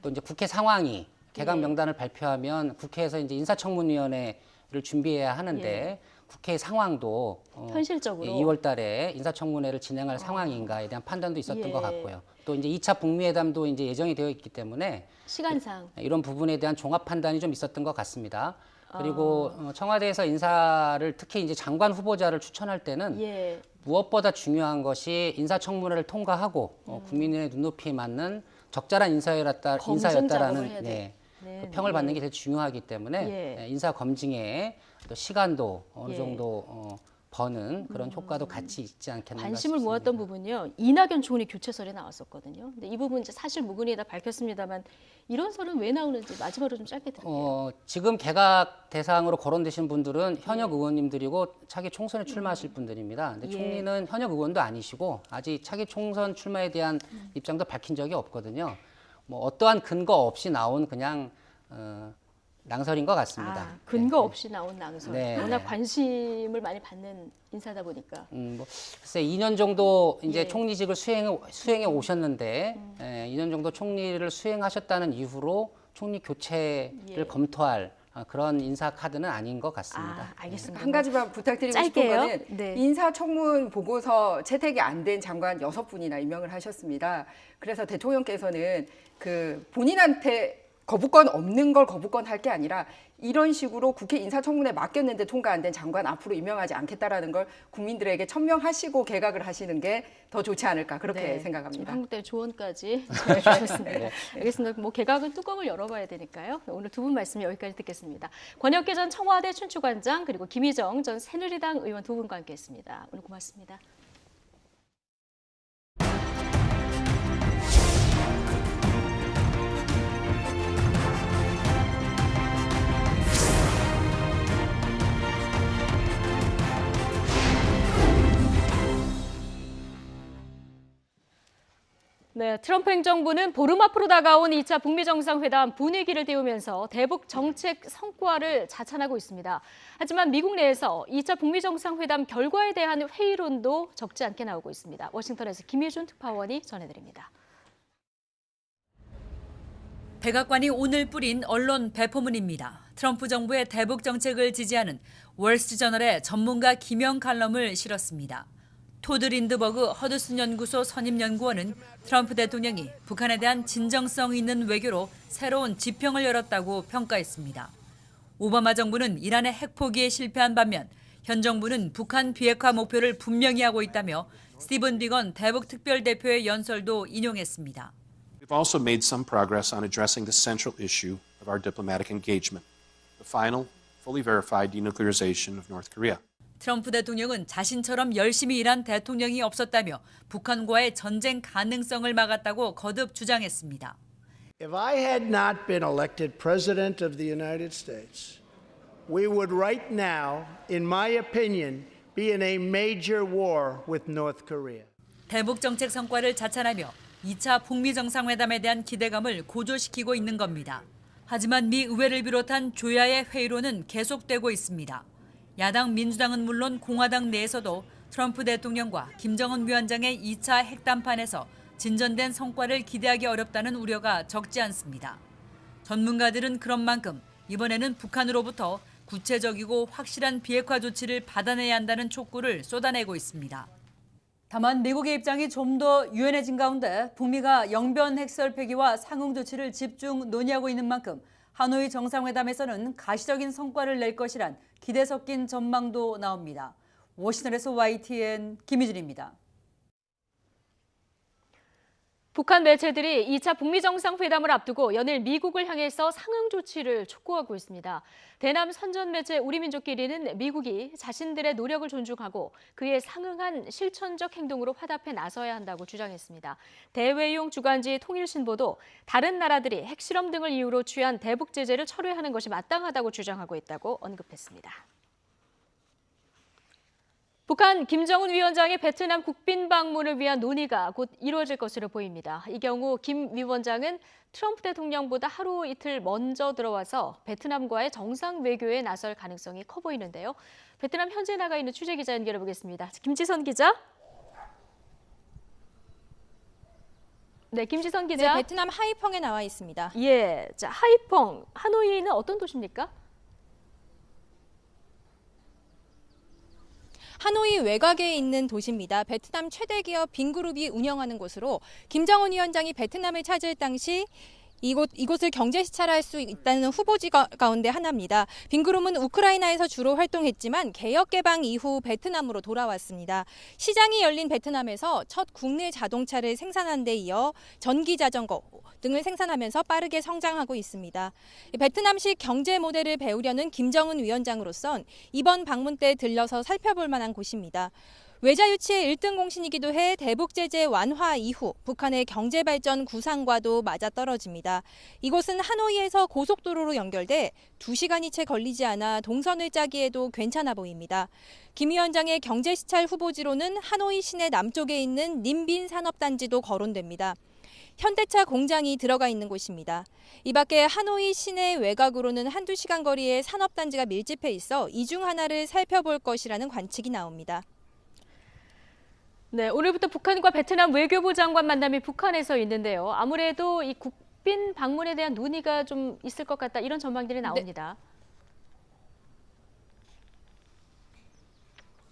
[SPEAKER 15] 또 이제 국회 상황이 개각 명단을 발표하면 국회에서 이제 인사청문위원회를 준비해야 하는데 국회 상황도
[SPEAKER 1] 현실적으로
[SPEAKER 15] 2월 달에 인사청문회를 진행할 상황인가에 대한 판단도 있었던 것 같고요. 또 이제 2차 북미회담도 이제 예정이 되어 있기 때문에
[SPEAKER 1] 시간상
[SPEAKER 15] 이런 부분에 대한 종합 판단이 좀 있었던 것 같습니다. 그리고 청와대에서 인사를 특히 이제 장관 후보자를 추천할 때는 무엇보다 중요한 것이 인사청문회를 통과하고 국민의 눈높이에 맞는 적절한 인사였다라는 그 평을 받는 게 되게 중요하기 때문에 인사 검증에 또 시간도 어느 정도 버는 그런 효과도 같이 있지 않겠나
[SPEAKER 1] 관심을
[SPEAKER 15] 싶습니다.
[SPEAKER 1] 모았던 부분이요. 이낙연 총리 교체설이 나왔었거든요. 근데 이 부분 이제 사실 무근이 다 밝혔습니다만 이런 설은 왜 나오는지 마지막으로 좀 짧게 들을게요.
[SPEAKER 15] 지금 개각 대상으로 거론되신 분들은 현역 의원님들이고 차기 총선에 출마하실 분들입니다. 근데 총리는 현역 의원도 아니시고 아직 차기 총선 출마에 대한 입장도 밝힌 적이 없거든요. 뭐 어떠한 근거 없이 나온 그냥 낭설인 것 같습니다.
[SPEAKER 1] 근거 없이 나온 낭설.
[SPEAKER 15] 네.
[SPEAKER 1] 워낙 관심을 많이 받는 인사다 보니까.
[SPEAKER 15] 글쎄 2년 정도 이제 총리직을 수행해 오셨는데 2년 정도 총리를 수행하셨다는 이유로 총리 교체를 검토할 그런 인사 카드는 아닌 것 같습니다.
[SPEAKER 1] 알겠습니다.
[SPEAKER 13] 한 가지만 부탁드리고 싶은 거는 인사청문 보고서 채택이 안 된 장관 6분이나 임명을 하셨습니다. 그래서 대통령께서는 그 본인한테 거부권 없는 걸 거부권 할 게 아니라 이런 식으로 국회 인사청문회 맡겼는데 통과 안 된 장관 앞으로 임명하지 않겠다라는 걸 국민들에게 천명하시고 개각을 하시는 게 더 좋지 않을까 그렇게 생각합니다.
[SPEAKER 1] 한국대 조언까지 전해주셨습니다. 알겠습니다. 뭐 개각은 뚜껑을 열어봐야 되니까요. 오늘 두 분 말씀 여기까지 듣겠습니다. 권혁기 전 청와대 춘추관장 그리고 김희정 전 새누리당 의원 두 분과 함께했습니다. 오늘 고맙습니다. 네, 트럼프 행정부는 보름 앞으로 다가온 2차 북미 정상회담 분위기를 띄우면서 대북 정책 성과를 자찬하고 있습니다. 하지만 미국 내에서 2차 북미 정상회담 결과에 대한 회의론도 적지 않게 나오고 있습니다. 워싱턴에서 김희준 특파원이 전해드립니다.
[SPEAKER 20] 백악관이 오늘 뿌린 언론 배포문입니다. 트럼프 정부의 대북 정책을 지지하는 월스트리트저널의 전문가 기명 칼럼을 실었습니다. 토드 린드버그 허드슨 연구소 선임 연구원은 트럼프 대통령이 북한에 대한 진정성 있는 외교로 새로운 지평을 열었다고 평가했습니다. 오바마 정부는 이란의 핵 포기에 실패한 반면 현 정부는 북한 비핵화 목표를 분명히 하고 있다며 스티븐 비건 대북 특별대표의 연설도 인용했습니다.
[SPEAKER 21] We've also made some progress on addressing the central issue of our diplomatic engagement, the final, fully verified denuclearization of North Korea.
[SPEAKER 20] 트럼프 대통령은 자신처럼 열심히 일한 대통령이 없었다며 북한과의 전쟁 가능성을 막았다고 거듭 주장했습니다.
[SPEAKER 22] If I had not been elected President of the United States, we would right now, in my opinion, be in a major war with North Korea.
[SPEAKER 20] 대북 정책 성과를 자찬하며 2차 북미 정상회담에 대한 기대감을 고조시키고 있는 겁니다. 하지만 미 의회를 비롯한 조야의 회의로는 계속되고 있습니다. 야당 민주당은 물론 공화당 내에서도 트럼프 대통령과 김정은 위원장의 2차 핵담판에서 진전된 성과를 기대하기 어렵다는 우려가 적지 않습니다. 전문가들은 그런 만큼 이번에는 북한으로부터 구체적이고 확실한 비핵화 조치를 받아내야 한다는 촉구를 쏟아내고 있습니다. 다만 미국의 입장이 좀 더 유연해진 가운데 북미가 영변 핵설 폐기와 상응 조치를 집중 논의하고 있는 만큼 하노이 정상회담에서는 가시적인 성과를 낼 것이란 기대 섞인 전망도 나옵니다. 워싱턴에서 YTN 김희준입니다.
[SPEAKER 1] 북한 매체들이 2차 북미 정상회담을 앞두고 연일 미국을 향해서 상응 조치를 촉구하고 있습니다. 대남 선전 매체 우리민족끼리는 미국이 자신들의 노력을 존중하고 그에 상응한 실천적 행동으로 화답해 나서야 한다고 주장했습니다. 대외용 주간지 통일신보도 다른 나라들이 핵실험 등을 이유로 취한 대북 제재를 철회하는 것이 마땅하다고 주장하고 있다고 언급했습니다. 북한 김정은 위원장의 베트남 국빈 방문을 위한 논의가 곧 이루어질 것으로 보입니다. 이 경우 김 위원장은 트럼프 대통령보다 하루 이틀 먼저 들어와서 베트남과의 정상 외교에 나설 가능성이 커 보이는데요. 베트남 현지에 나가 있는 취재 기자 연결해 보겠습니다. 김지선 기자. 네, 김지선 기자.
[SPEAKER 3] 네, 베트남 하이펑에 나와 있습니다.
[SPEAKER 1] 예, 자, 하이펑, 하노이는 어떤 도시입니까?
[SPEAKER 3] 하노이 외곽에 있는 도시입니다. 베트남 최대 기업 빈그룹이 운영하는 곳으로 김정은 위원장이 베트남을 찾을 당시 이곳을 경제 시찰할 수 있다는 후보지 가운데 하나입니다. 빈그룹은 우크라이나에서 주로 활동했지만 개혁 개방 이후 베트남으로 돌아왔습니다. 시장이 열린 베트남에서 첫 국내 자동차를 생산한 데 이어 전기 자전거 등을 생산하면서 빠르게 성장하고 있습니다. 베트남식 경제 모델을 배우려는 김정은 위원장으로선 이번 방문 때 들려서 살펴볼 만한 곳입니다. 외자 유치의 1등 공신이기도 해 대북 제재 완화 이후 북한의 경제 발전 구상과도 맞아떨어집니다. 이곳은 하노이에서 고속도로로 연결돼 2시간이 채 걸리지 않아 동선을 짜기에도 괜찮아 보입니다. 김 위원장의 경제 시찰 후보지로는 하노이 시내 남쪽에 있는 님빈 산업단지도 거론됩니다. 현대차 공장이 들어가 있는 곳입니다. 이 밖에 하노이 시내 외곽으로는 한두 시간 거리에 산업단지가 밀집해 있어 이 중 하나를 살펴볼 것이라는 관측이 나옵니다.
[SPEAKER 1] 네, 오늘부터 북한과 베트남 외교부 장관 만남이 북한에서 있는데요. 아무래도 이 국빈 방문에 대한 논의가 좀 있을 것 같다, 이런 전망들이 나옵니다.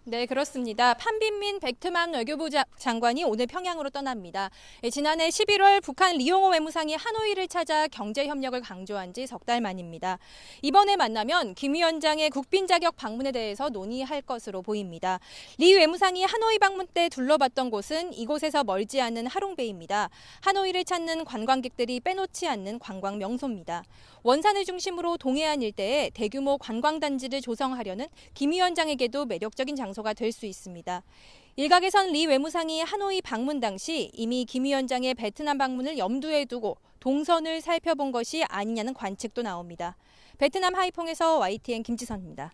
[SPEAKER 3] 네, 그렇습니다. 판빈민 베트남 외교부 장관이 오늘 평양으로 떠납니다. 지난해 11월 북한 리용호 외무상이 하노이를 찾아 경제 협력을 강조한 지 석 달 만입니다. 이번에 만나면 김 위원장의 국빈 자격 방문에 대해서 논의할 것으로 보입니다. 리 외무상이 하노이 방문 때 둘러봤던 곳은 이곳에서 멀지 않은 하롱베이입니다. 하노이를 찾는 관광객들이 빼놓지 않는 관광 명소입니다. 원산을 중심으로 동해안 일대에 대규모 관광단지를 조성하려는 김 위원장에게도 매력적인 장소가 될 수 있습니다. 일각에선 리 외무상이 하노이 방문 당시 이미 김 위원장의 베트남 방문을 염두에 두고 동선을 살펴본 것이 아니냐는 관측도 나옵니다. 베트남 하이퐁에서 YTN 김지선입니다.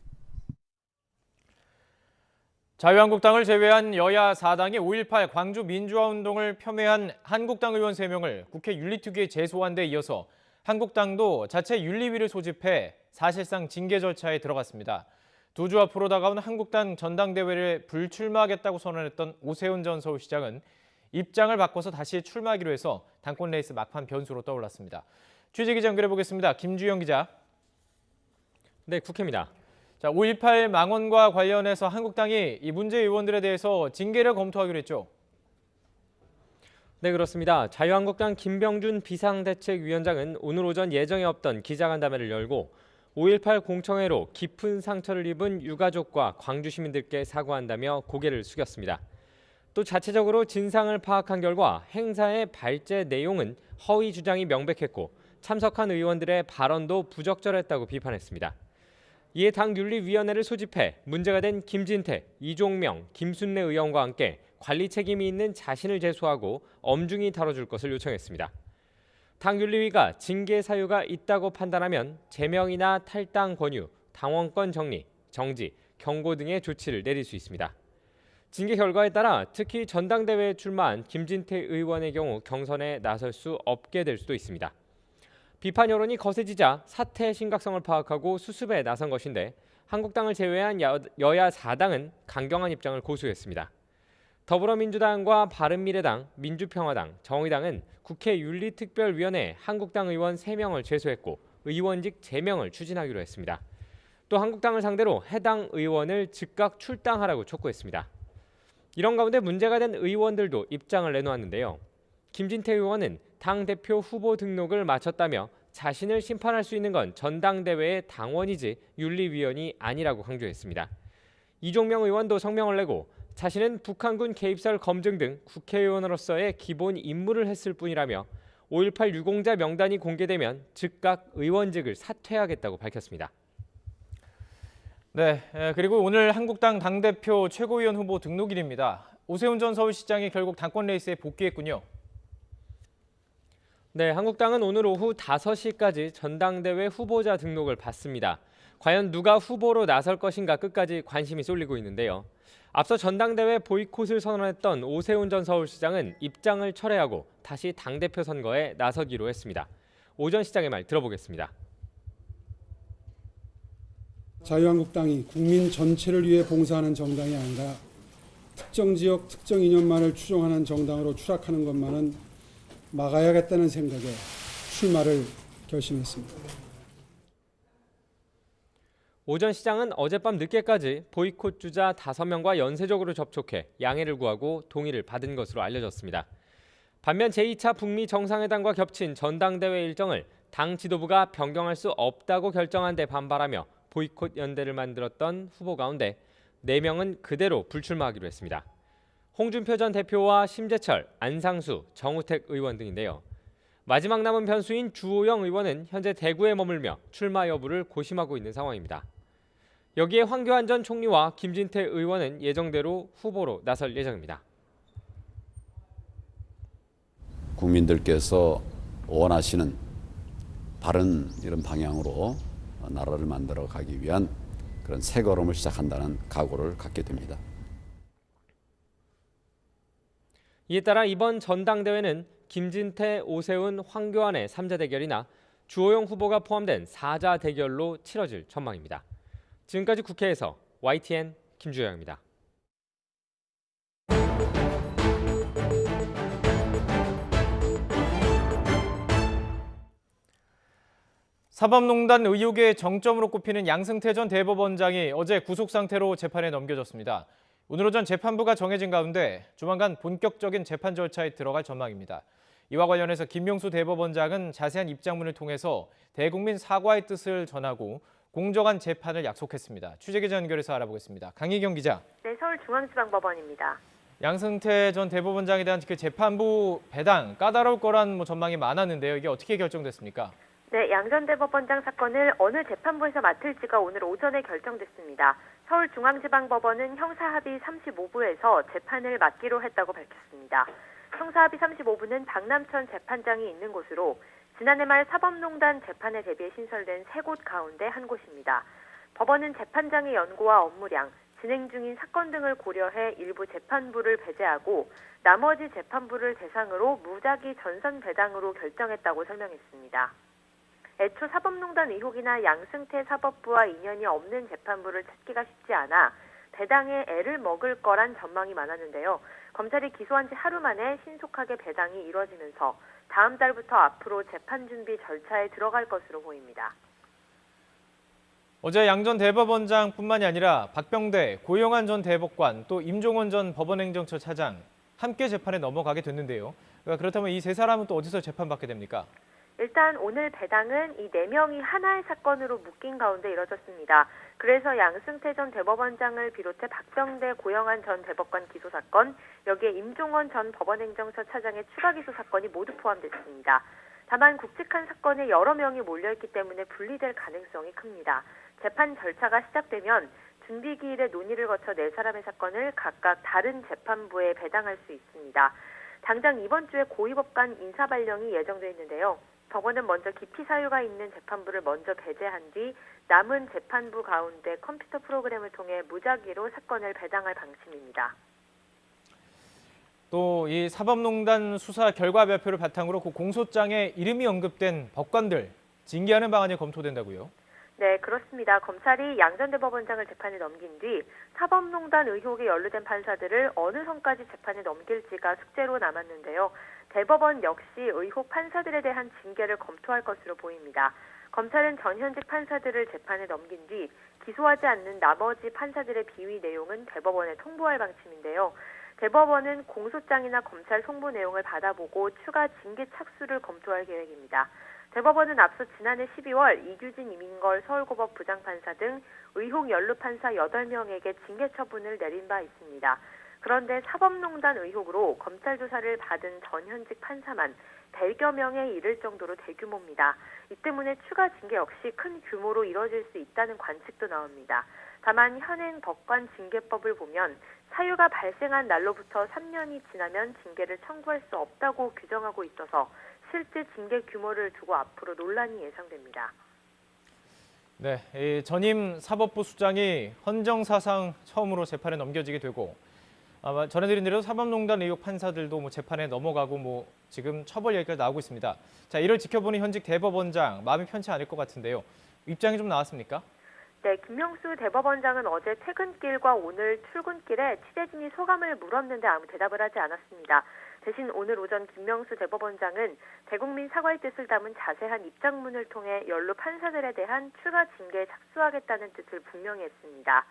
[SPEAKER 2] 자유한국당을 제외한 여야 4당이 5.18 광주 민주화운동을 폄훼한 한국당 의원 3명을 국회 윤리특위에 제소한 데 이어서 한국당도 자체 윤리위를 소집해 사실상 징계 절차에 들어갔습니다. 두 주 앞으로 다가온 한국당 전당대회를 불출마하겠다고 선언했던 오세훈 전 서울시장은 입장을 바꿔서 다시 출마하기로 해서 당권 레이스 막판 변수로 떠올랐습니다. 취재기자 연결해보겠습니다. 김주영 기자.
[SPEAKER 4] 네, 국회입니다.
[SPEAKER 2] 자, 5.18 망언과 관련해서 한국당이 이 문제 의원들에 대해서 징계를 검토하기로 했죠.
[SPEAKER 4] 네, 그렇습니다. 자유한국당 김병준 비상대책위원장은 오늘 오전 예정에 없던 기자간담회를 열고 5.18 공청회로 깊은 상처를 입은 유가족과 광주 시민들께 사과한다며 고개를 숙였습니다. 또 자체적으로 진상을 파악한 결과 행사의 발제 내용은 허위 주장이 명백했고 참석한 의원들의 발언도 부적절했다고 비판했습니다. 이에 당 윤리위원회를 소집해 문제가 된 김진태, 이종명, 김순례 의원과 함께 관리 책임이 있는 자신을 제소하고 엄중히 다뤄줄 것을 요청했습니다. 당 윤리위가 징계 사유가 있다고 판단하면 제명이나 탈당 권유, 당원권 정리, 정지, 경고 등의 조치를 내릴 수 있습니다. 징계 결과에 따라 특히 전당대회에 출마한 김진태 의원의 경우 경선에 나설 수 없게 될 수도 있습니다. 비판 여론이 거세지자 사태의 심각성을 파악하고 수습에 나선 것인데 한국당을 제외한 여야 4당은 강경한 입장을 고수했습니다. 더불어민주당과 바른미래당, 민주평화당, 정의당은 국회 윤리특별위원회에 한국당 의원 3명을 제소했고 의원직 제명을 추진하기로 했습니다. 또 한국당을 상대로 해당 의원을 즉각 출당하라고 촉구했습니다. 이런 가운데 문제가 된 의원들도 입장을 내놓았는데요. 김진태 의원은 당대표 후보 등록을 마쳤다며 자신을 심판할 수 있는 건 전당대회의 당원이지 윤리위원이 아니라고 강조했습니다. 이종명 의원도 성명을 내고 자신은 북한군 개입설 검증 등 국회의원으로서의 기본 임무를 했을 뿐이라며 5.18 유공자 명단이 공개되면 즉각 의원직을 사퇴하겠다고 밝혔습니다.
[SPEAKER 2] 네, 그리고 오늘 한국당 당대표 최고위원 후보 등록일입니다. 오세훈 전 서울시장이 결국 당권 레이스에 복귀했군요.
[SPEAKER 4] 네, 한국당은 오늘 오후 5시까지 전당대회 후보자 등록을 받습니다. 과연 누가 후보로 나설 것인가 끝까지 관심이 쏠리고 있는데요. 앞서 전당대회 보이콧을 선언했던 오세훈 전 서울시장은 입장을 철회하고 다시 당대표 선거에 나서기로 했습니다. 오 전 시장의 말 들어보겠습니다.
[SPEAKER 23] 자유한국당이 국민 전체를 위해 봉사하는 정당이 아니라 특정 지역, 특정 이념만을 추종하는 정당으로 추락하는 것만은 막아야겠다는 생각에 출마를 결심했습니다.
[SPEAKER 4] 오전 시장은 어젯밤 늦게까지 보이콧 주자 5명과 연쇄적으로 접촉해 양해를 구하고 동의를 받은 것으로 알려졌습니다. 반면 제2차 북미 정상회담과 겹친 전당대회 일정을 당 지도부가 변경할 수 없다고 결정한 데 반발하며 보이콧 연대를 만들었던 후보 가운데 4명은 그대로 불출마하기로 했습니다. 홍준표 전 대표와 심재철, 안상수, 정우택 의원 등인데요. 마지막 남은 변수인 주호영 의원은 현재 대구에 머물며 출마 여부를 고심하고 있는 상황입니다. 여기에 황교안 전 총리와 김진태 의원은 예정대로 후보로 나설 예정입니다.
[SPEAKER 5] 국민들께서 원하시는 바른 이런 방향으로 나라를 만들어 가기 위한 그런 새 걸음을 시작한다는 각오를 갖게 됩니다.
[SPEAKER 4] 이에 따라 이번 전당대회는 김진태, 오세훈, 황교안의 3자 대결이나 주호영 후보가 포함된 4자 대결로 치러질 전망입니다. 지금까지 국회에서 YTN 김주영입니다.
[SPEAKER 2] 사법농단 의혹의 정점으로 꼽히는 양승태 전 대법원장이 어제 구속 상태로 재판에 넘겨졌습니다. 오늘 오전 재판부가 정해진 가운데 조만간 본격적인 재판 절차에 들어갈 전망입니다. 이와 관련해서 김명수 대법원장은 자세한 입장문을 통해서 대국민 사과의 뜻을 전하고 공정한 재판을 약속했습니다. 취재기자 연결해서 알아보겠습니다. 강희경 기자.
[SPEAKER 6] 네, 서울중앙지방법원입니다.
[SPEAKER 2] 양승태 전 대법원장에 대한 그 재판부 배당 까다로울 거란 전망이 많았는데요. 이게 어떻게 결정됐습니까?
[SPEAKER 6] 네, 양 전 대법원장 사건을 어느 재판부에서 맡을지가 오늘 오전에 결정됐습니다. 서울중앙지방법원은 형사합의 35부에서 재판을 맡기로 했다고 밝혔습니다. 형사합의 35부는 박남천 재판장이 있는 곳으로 지난해 말 사법농단 재판에 대비해 신설된 3곳 가운데 한 곳입니다. 법원은 재판장의 연고와 업무량, 진행 중인 사건 등을 고려해 일부 재판부를 배제하고 나머지 재판부를 대상으로 무작위 전선 배당으로 결정했다고 설명했습니다. 애초 사법농단 의혹이나 양승태 사법부와 인연이 없는 재판부를 찾기가 쉽지 않아 배당에 애를 먹을 거란 전망이 많았는데요. 검찰이 기소한 지 하루 만에 신속하게 배당이 이뤄지면서 다음 달부터 앞으로 재판 준비 절차에 들어갈 것으로 보입니다.
[SPEAKER 2] 어제 양 전 대법원장뿐만이 아니라 박병대, 고영한 전 대법관, 또 임종원 전 법원행정처 차장 함께 재판에 넘어가게 됐는데요. 그렇다면 이 3사람은 또 어디서 재판받게 됩니까?
[SPEAKER 6] 일단 오늘 배당은 이 4명이 하나의 사건으로 묶인 가운데 이뤄졌습니다. 그래서 양승태 전 대법원장을 비롯해 박병대, 고영한 전 대법관 기소 사건, 여기에 임종원 전 법원행정처 차장의 추가 기소 사건이 모두 포함됐습니다. 다만 굵직한 사건에 여러 명이 몰려있기 때문에 분리될 가능성이 큽니다. 재판 절차가 시작되면 준비기일의 논의를 거쳐 4사람의 사건을 각각 다른 재판부에 배당할 수 있습니다. 당장 이번 주에 고위법관 인사발령이 예정돼 있는데요. 법원은 먼저 기피 사유가 있는 재판부를 먼저 배제한 뒤 남은 재판부 가운데 컴퓨터 프로그램을 통해 무작위로 사건을 배당할 방침입니다.
[SPEAKER 2] 또 이 사법농단 수사 결과 발표를 바탕으로 그 공소장에 이름이 언급된 법관들 징계하는 방안이 검토된다고요?
[SPEAKER 6] 네, 그렇습니다. 검찰이 양 전 대법원장을 재판에 넘긴 뒤 사법농단 의혹에 연루된 판사들을 어느 선까지 재판에 넘길지가 숙제로 남았는데요. 대법원 역시 의혹 판사들에 대한 징계를 검토할 것으로 보입니다. 검찰은 전현직 판사들을 재판에 넘긴 뒤 기소하지 않는 나머지 판사들의 비위 내용은 대법원에 통보할 방침인데요. 대법원은 공소장이나 검찰 송부 내용을 받아보고 추가 징계 착수를 검토할 계획입니다. 대법원은 앞서 지난해 12월 이규진, 이민걸 서울고법 부장판사 등 의혹 연루 판사 8명에게 징계 처분을 내린 바 있습니다. 그런데 사법농단 의혹으로 검찰 조사를 받은 전현직 판사만 100여 명에 이를 정도로 대규모입니다. 이 때문에 추가 징계 역시 큰 규모로 이뤄질 수 있다는 관측도 나옵니다. 다만 현행 법관 징계법을 보면 사유가 발생한 날로부터 3년이 지나면 징계를 청구할 수 없다고 규정하고 있어서 실제 징계 규모를 두고 앞으로 논란이 예상됩니다.
[SPEAKER 2] 네, 이 전임 사법부 수장이 헌정사상 처음으로 재판에 넘겨지게 되고 아마 전해드린 대로 사법농단 의혹 판사들도 재판에 넘어가고 지금 처벌 얘기가 나오고 있습니다. 자, 이를 지켜보는 현직 대법원장 마음이 편치 않을 것 같은데요. 입장이 좀 나왔습니까?
[SPEAKER 6] 네, 김명수 대법원장은 어제 퇴근길과 오늘 출근길에 취재진이 소감을 물었는데 아무 대답을 하지 않았습니다. 대신 오늘 오전 김명수 대법원장은 대국민 사과의 뜻을 담은 자세한 입장문을 통해 연루 판사들에 대한 추가 징계에 착수하겠다는 뜻을 분명히 했습니다.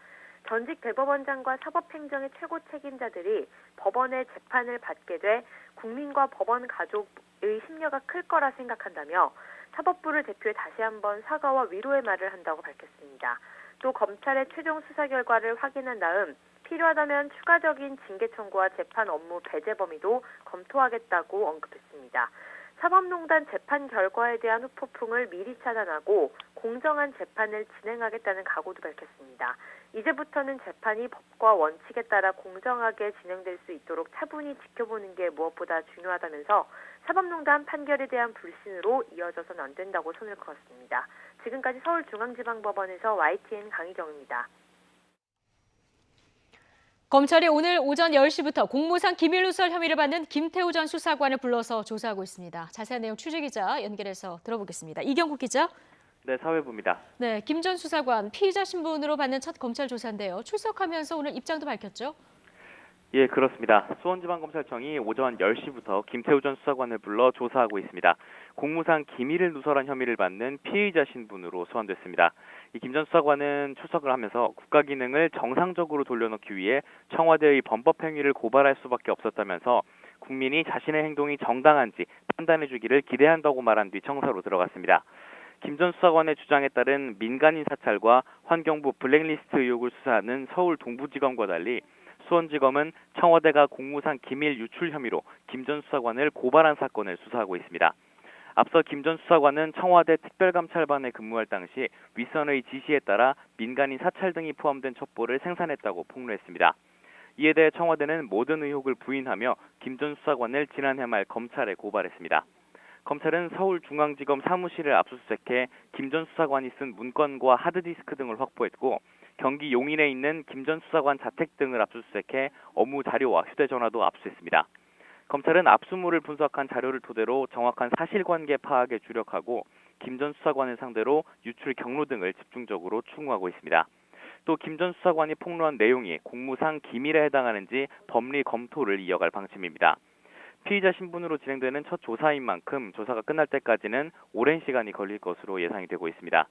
[SPEAKER 6] 전직 대법원장과 사법행정의 최고 책임자들이 법원의 재판을 받게 돼 국민과 법원 가족의 심려가 클 거라 생각한다며 사법부를 대표해 다시 한번 사과와 위로의 말을 한다고 밝혔습니다. 또 검찰의 최종 수사 결과를 확인한 다음 필요하다면 추가적인 징계 청구와 재판 업무 배제 범위도 검토하겠다고 언급했습니다. 사법농단 재판 결과에 대한 후폭풍을 미리 차단하고 공정한 재판을 진행하겠다는 각오도 밝혔습니다. 이제부터는 재판이 법과 원칙에 따라 공정하게 진행될 수 있도록 차분히 지켜보는 게 무엇보다 중요하다면서 사법농단 판결에 대한 불신으로 이어져서는 안 된다고 손을 그었습니다. 지금까지 서울중앙지방법원에서 YTN 강희정입니다.
[SPEAKER 1] 검찰이 오늘 오전 10시부터 공무상 기밀 누설 혐의를 받는 김태우 전 수사관을 불러서 조사하고 있습니다. 자세한 내용 취재기자 연결해서 들어보겠습니다. 이경국 기자.
[SPEAKER 7] 네, 사회부입니다.
[SPEAKER 1] 네, 김 전 수사관 피의자 신분으로 받는 첫 검찰 조사인데요. 출석하면서 오늘 입장도 밝혔죠?
[SPEAKER 7] 예, 그렇습니다. 수원지방검찰청이 오전 10시부터 김태우 전 수사관을 불러 조사하고 있습니다. 공무상 기밀을 누설한 혐의를 받는 피의자 신분으로 소환됐습니다. 이 김 전 수사관은 출석을 하면서 국가 기능을 정상적으로 돌려놓기 위해 청와대의 범법 행위를 고발할 수밖에 없었다면서 국민이 자신의 행동이 정당한지 판단해 주기를 기대한다고 말한 뒤 청사로 들어갔습니다. 김 전 수사관의 주장에 따른 민간인 사찰과 환경부 블랙리스트 의혹을 수사하는 서울 동부지검과 달리 수원지검은 청와대가 공무상 기밀 유출 혐의로 김 전 수사관을 고발한 사건을 수사하고 있습니다. 앞서 김 전 수사관은 청와대 특별감찰반에 근무할 당시 윗선의 지시에 따라 민간인 사찰 등이 포함된 첩보를 생산했다고 폭로했습니다. 이에 대해 청와대는 모든 의혹을 부인하며 김 전 수사관을 지난해 말 검찰에 고발했습니다. 검찰은 서울중앙지검 사무실을 압수수색해 김 전 수사관이 쓴 문건과 하드디스크 등을 확보했고 경기 용인에 있는 김 전 수사관 자택 등을 압수수색해 업무 자료와 휴대전화도 압수했습니다. 검찰은 압수물을 분석한 자료를 토대로 정확한 사실관계 파악에 주력하고 김 전 수사관을 상대로 유출 경로 등을 집중적으로 추궁하고 있습니다. 또 김 전 수사관이 폭로한 내용이 공무상 기밀에 해당하는지 법리 검토를 이어갈 방침입니다. 피의자 신분으로 진행되는 첫 조사인 만큼 조사가 끝날 때까지는 오랜 시간이 걸릴 것으로 예상이 되고 있습니다.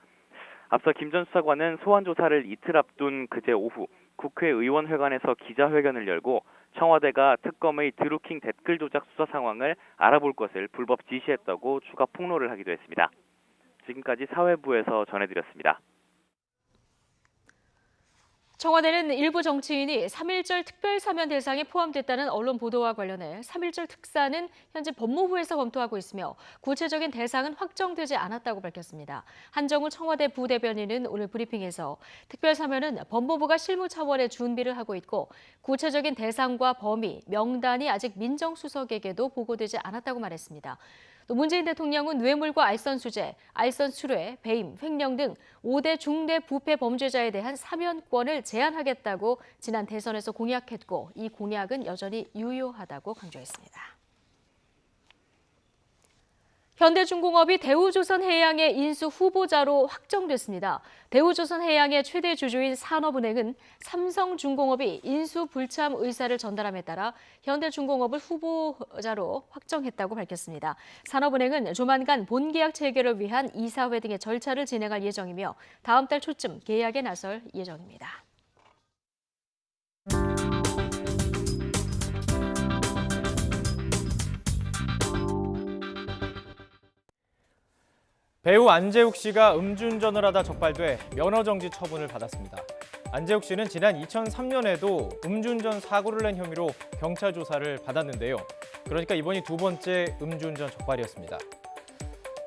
[SPEAKER 7] 앞서 김 전 수사관은 소환 조사를 이틀 앞둔 그제 오후 국회의원회관에서 기자회견을 열고 청와대가 특검의 드루킹 댓글 조작 수사 상황을 알아볼 것을 불법 지시했다고 추가 폭로를 하기도 했습니다. 지금까지 사회부에서 전해드렸습니다.
[SPEAKER 1] 청와대는 일부 정치인이 3.1절 특별사면 대상에 포함됐다는 언론 보도와 관련해 3.1절 특사는 현재 법무부에서 검토하고 있으며 구체적인 대상은 확정되지 않았다고 밝혔습니다. 한정우 청와대 부대변인은 오늘 브리핑에서 특별사면은 법무부가 실무 차원의 준비를 하고 있고 구체적인 대상과 범위, 명단이 아직 민정수석에게도 보고되지 않았다고 말했습니다. 또 문재인 대통령은 뇌물과 알선 수재, 알선 수뢰, 배임, 횡령 등 5대 중대 부패 범죄자에 대한 사면권을 제한하겠다고 지난 대선에서 공약했고 이 공약은 여전히 유효하다고 강조했습니다. 현대중공업이 대우조선해양의 인수 후보자로 확정됐습니다. 대우조선해양의 최대 주주인 산업은행은 삼성중공업이 인수 불참 의사를 전달함에 따라 현대중공업을 후보자로 확정했다고 밝혔습니다. 산업은행은 조만간 본계약 체결을 위한 이사회 등의 절차를 진행할 예정이며 다음 달 초쯤 계약에 나설 예정입니다.
[SPEAKER 2] 배우 안재욱 씨가 음주운전을 하다 적발돼 면허정지 처분을 받았습니다. 안재욱 씨는 지난 2003년에도 음주운전 사고를 낸 혐의로 경찰 조사를 받았는데요. 그러니까 이번이 두 번째 음주운전 적발이었습니다.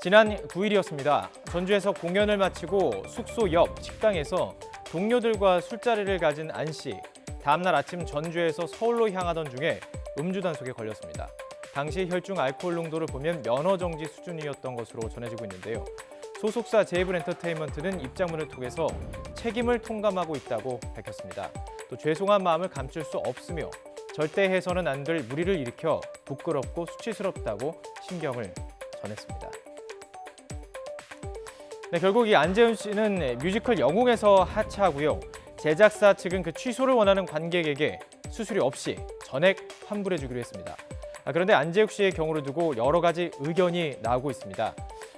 [SPEAKER 2] 지난 9일이었습니다. 전주에서 공연을 마치고 숙소 옆 식당에서 동료들과 술자리를 가진 안 씨. 다음날 아침 전주에서 서울로 향하던 중에 음주 단속에 걸렸습니다. 당시 혈중 알코올 농도를 보면 면허정지 수준이었던 것으로 전해지고 있는데요. 소속사 제이블 엔터테인먼트는 입장문을 통해서 책임을 통감하고 있다고 밝혔습니다. 또 죄송한 마음을 감출 수 없으며 절대 해서는 안 될 무리를 일으켜 부끄럽고 수치스럽다고 심경을 전했습니다. 네, 결국 이 안재훈 씨는 뮤지컬 영웅에서 하차하고요. 제작사 측은 그 취소를 원하는 관객에게 수수료 없이 전액 환불해주기로 했습니다. 그런데 안재욱 씨의 경우를 두고 여러 가지 의견이 나오고 있습니다.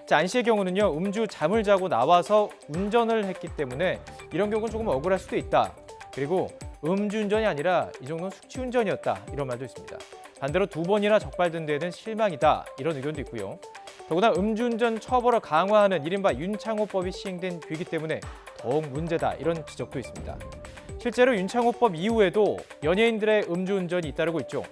[SPEAKER 2] 자, 안 씨의 경우는요, 음주 잠을 자고 나와서 운전을 했기 때문에 이런 경우는 조금 억울할 수도 있다. 그리고 음주운전이 아니라 이 정도는 숙취운전이었다. 이런 말도 있습니다. 반대로 2번이나 적발된 데에는 실망이다. 이런 의견도 있고요. 더구나 음주운전 처벌을 강화하는 이른바 윤창호법이 시행된 뒤이기 때문에 더욱 문제다. 이런 지적도 있습니다. 실제로 윤창호법 이후에도 연예인들의 음주운전이 잇따르고 있죠.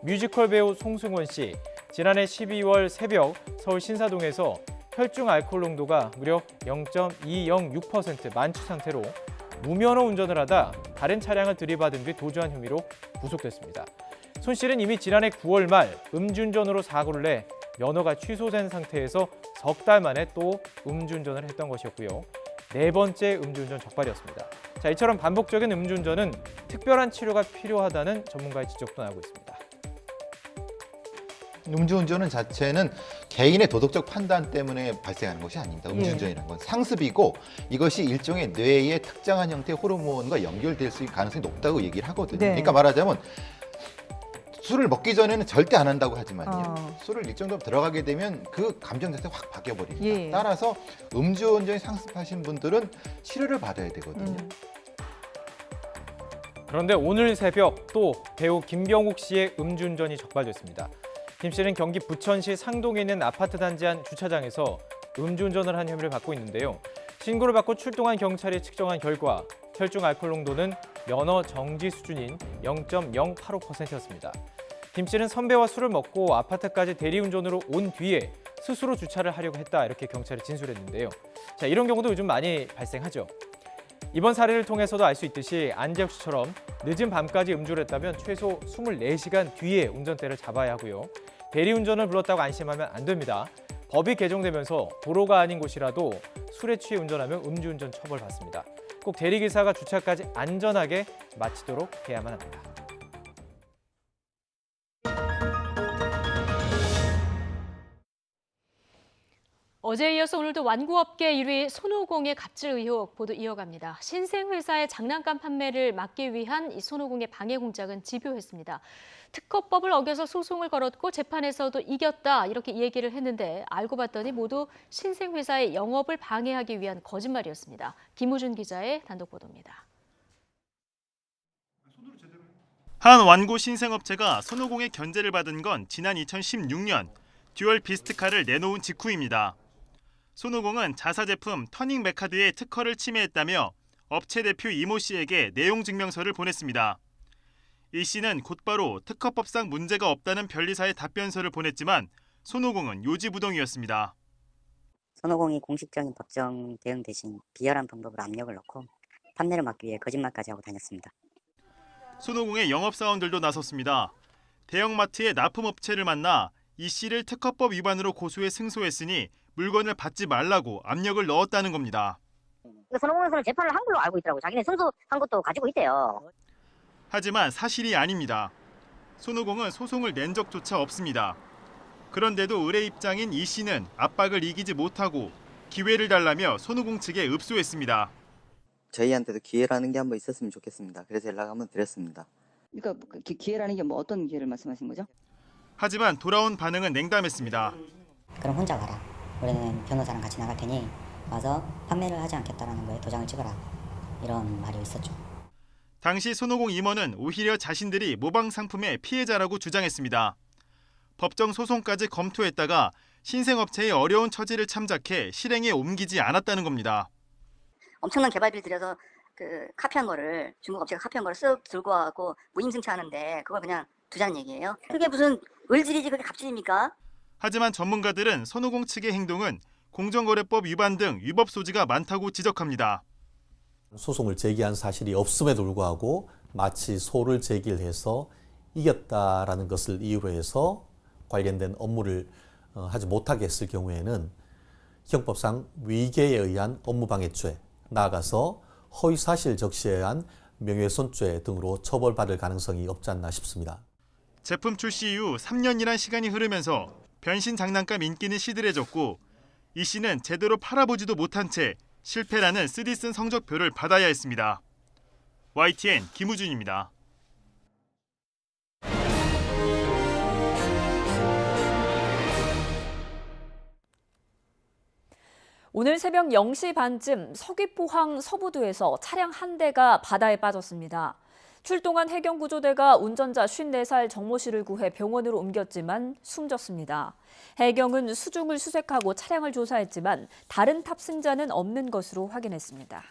[SPEAKER 2] 뮤지컬 배우 송승헌 씨, 지난해 12월 새벽 서울 신사동에서 혈중 알코올 농도가 무려 0.206% 만취 상태로 무면허 운전을 하다 다른 차량을 들이받은 뒤 도주한 혐의로 구속됐습니다. 손 씨는 이미 지난해 9월 말 음주운전으로 사고를 내 면허가 취소된 상태에서 석 달 만에 또 음주운전을 했던 것이었고요. 4번째 음주운전 적발이었습니다. 자, 이처럼 반복적인 음주운전은 특별한 치료가 필요하다는 전문가의 지적도 나오고 있습니다.
[SPEAKER 8] 음주운전은 자체는 개인의 도덕적 판단 때문에 발생하는 것이 아닙니다. 음주운전이라는 건 상습이고 이것이 일종의 뇌의 특정한 형태의 호르몬과 연결될 수 있는 가능성이 높다고 얘기를 하거든요.
[SPEAKER 11] 네.
[SPEAKER 8] 그러니까 말하자면 술을 먹기 전에는 절대 안 한다고 하지만요. 술을 일정 정도 들어가게 되면 그 감정 자체가 확 바뀌어버립니다.
[SPEAKER 11] 예.
[SPEAKER 8] 따라서 음주운전이 상습하신 분들은 치료를 받아야 되거든요.
[SPEAKER 2] 그런데 오늘 새벽 또 배우 김병욱 씨의 음주운전이 적발됐습니다. 김 씨는 경기 부천시 상동에 있는 아파트 단지 안 주차장에서 음주운전을 한 혐의를 받고 있는데요. 신고를 받고 출동한 경찰이 측정한 결과 혈중 알코올 농도는 면허 정지 수준인 0.085%였습니다. 김 씨는 선배와 술을 먹고 아파트까지 대리운전으로 온 뒤에 스스로 주차를 하려고 했다, 이렇게 경찰에 진술했는데요. 자, 이런 경우도 요즘 많이 발생하죠. 이번 사례를 통해서도 알 수 있듯이 안재욱 씨처럼 늦은 밤까지 음주를 했다면 최소 24시간 뒤에 운전대를 잡아야 하고요. 대리운전을 불렀다고 안심하면 안 됩니다. 법이 개정되면서 도로가 아닌 곳이라도 술에 취해 운전하면 음주운전 처벌받습니다. 꼭 대리기사가 주차까지 안전하게 마치도록 해야만 합니다.
[SPEAKER 1] 어제에 이어서 오늘도 완구업계 1위 손오공의 갑질 의혹 보도 이어갑니다. 신생회사의 장난감 판매를 막기 위한 이 손오공의 방해 공작은 집요했습니다. 특허법을 어겨서 소송을 걸었고 재판에서도 이겼다, 이렇게 얘기를 했는데 알고 봤더니 모두 신생회사의 영업을 방해하기 위한 거짓말이었습니다. 김우준 기자의 단독 보도입니다.
[SPEAKER 12] 한 완구 신생업체가 손오공의 견제를 받은 건 지난 2016년 듀얼 비스트카를 내놓은 직후입니다. 손오공은 자사 제품 터닝 메카드의 특허를 침해했다며 업체 대표 이모 씨에게 내용 증명서를 보냈습니다. 이 씨는 곧바로 특허법상 문제가 없다는 변리사의 답변서를 보냈지만 손오공은 요지부동이었습니다.
[SPEAKER 24] 손오공이 공식적인 법정 대응 대신 비열한 방법으로 압력을 넣고 판매를 막기 위해 거짓말까지 하고 다녔습니다.
[SPEAKER 12] 손오공의 영업사원들도 나섰습니다. 대형마트의 납품업체를 만나 이 씨를 특허법 위반으로 고소해 승소했으니 물건을 받지 말라고 압력을 넣었다는 겁니다.
[SPEAKER 25] 손오공에서는 재판을 한 걸로 알고 있더라고요. 자기네 승소한 것도 가지고 있대요.
[SPEAKER 12] 하지만 사실이 아닙니다. 손오공은 소송을 낸 적조차 없습니다. 그런데도 의뢰 입장인 이 씨는 압박을 이기지 못하고 기회를 달라며 손오공 측에 읍소했습니다.
[SPEAKER 26] 저희한테도 기회라는 게 한번 있었으면 좋겠습니다. 그래서 연락 한번 드렸습니다.
[SPEAKER 27] 그러니까 기회라는 게 뭐 어떤 기회를 말씀하신 거죠?
[SPEAKER 12] 하지만 돌아온 반응은 냉담했습니다.
[SPEAKER 24] 그럼 혼자 가라. 우리는 변호사랑 같이 나갈 테니 와서 판매를 하지 않겠다라는 거에 도장을 찍어라. 이런 말이 있었죠.
[SPEAKER 12] 당시 손오공 임원은 오히려 자신들이 모방 상품의 피해자라고 주장했습니다. 법정 소송까지 검토했다가 신생업체의 어려운 처지를 참작해 실행에 옮기지 않았다는 겁니다.
[SPEAKER 25] 엄청난 개발비를 들여서 그 카피한 거를 중국 업체가 카피한 거를 쓱 들고 와갖고 무임승차하는데 그걸 그냥 두자는 얘기예요. 그게 무슨 을질이지 그게 갑질입니까?
[SPEAKER 12] 하지만 전문가들은 손오공 측의 행동은 공정거래법 위반 등 위법 소지가 많다고 지적합니다.
[SPEAKER 28] 소송을 제기한 사실이 없음에도 불구하고 마치 소를 제기를 해서 이겼다라는 것을 이유로 해서 관련된 업무를 하지 못하게 했을 경우에는 형법상 위계에 의한 업무방해죄, 나아가서 허위사실 적시에 의한 명예훼손죄 등으로 처벌받을 가능성이 없지 않나 싶습니다.
[SPEAKER 12] 제품 출시 이후 3년이란 시간이 흐르면서 변신 장난감 인기는 시들해졌고 이 씨는 제대로 팔아보지도 못한 채 실패라는 쓰디쓴 성적표를 받아야 했습니다. YTN 김우준입니다.
[SPEAKER 1] 오늘 새벽 0시 반쯤 서귀포항 서부도에서 차량 한 대가 바다에 빠졌습니다. 출동한 해경구조대가 운전자 54살 정모 씨를 구해 병원으로 옮겼지만 숨졌습니다. 해경은 수중을 수색하고 차량을 조사했지만 다른 탑승자는 없는 것으로 확인했습니다.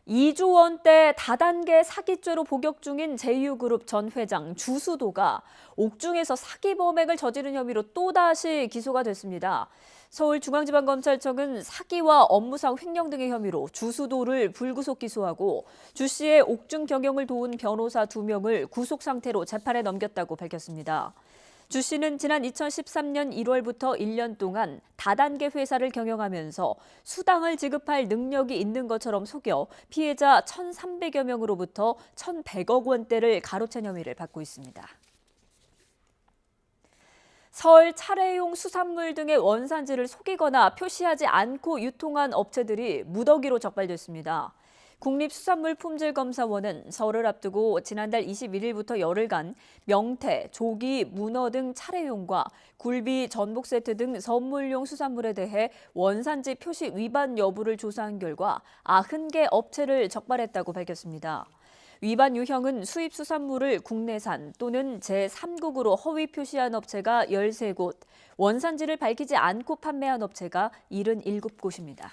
[SPEAKER 1] 2조 원대 다단계 사기죄로 복역 중인 제휴그룹 전 회장 주수도가 옥중에서 사기 범행을 저지른 혐의로 또다시 기소가 됐습니다. 서울중앙지방검찰청은 사기와 업무상 횡령 등의 혐의로 주수도를 불구속 기소하고 주 씨의 옥중 경영을 도운 변호사 2명을 구속 상태로 재판에 넘겼다고 밝혔습니다. 주 씨는 지난 2013년 1월부터 1년 동안 다단계 회사를 경영하면서 수당을 지급할 능력이 있는 것처럼 속여 피해자 1,300여 명으로부터 1,100억 원대를 가로챈 혐의를 받고 있습니다. 설 차례용 수산물 등의 원산지를 속이거나 표시하지 않고 유통한 업체들이 무더기로 적발됐습니다. 국립수산물품질검사원은 설을 앞두고 지난달 21일부터 열흘간 명태, 조기, 문어 등 차례용과 굴비, 전복 세트 등 선물용 수산물에 대해 원산지 표시 위반 여부를 조사한 결과 90개 업체를 적발했다고 밝혔습니다. 위반 유형은 수입 수산물을 국내산 또는 제3국으로 허위 표시한 업체가 13곳, 원산지를 밝히지 않고 판매한 업체가 77곳입니다.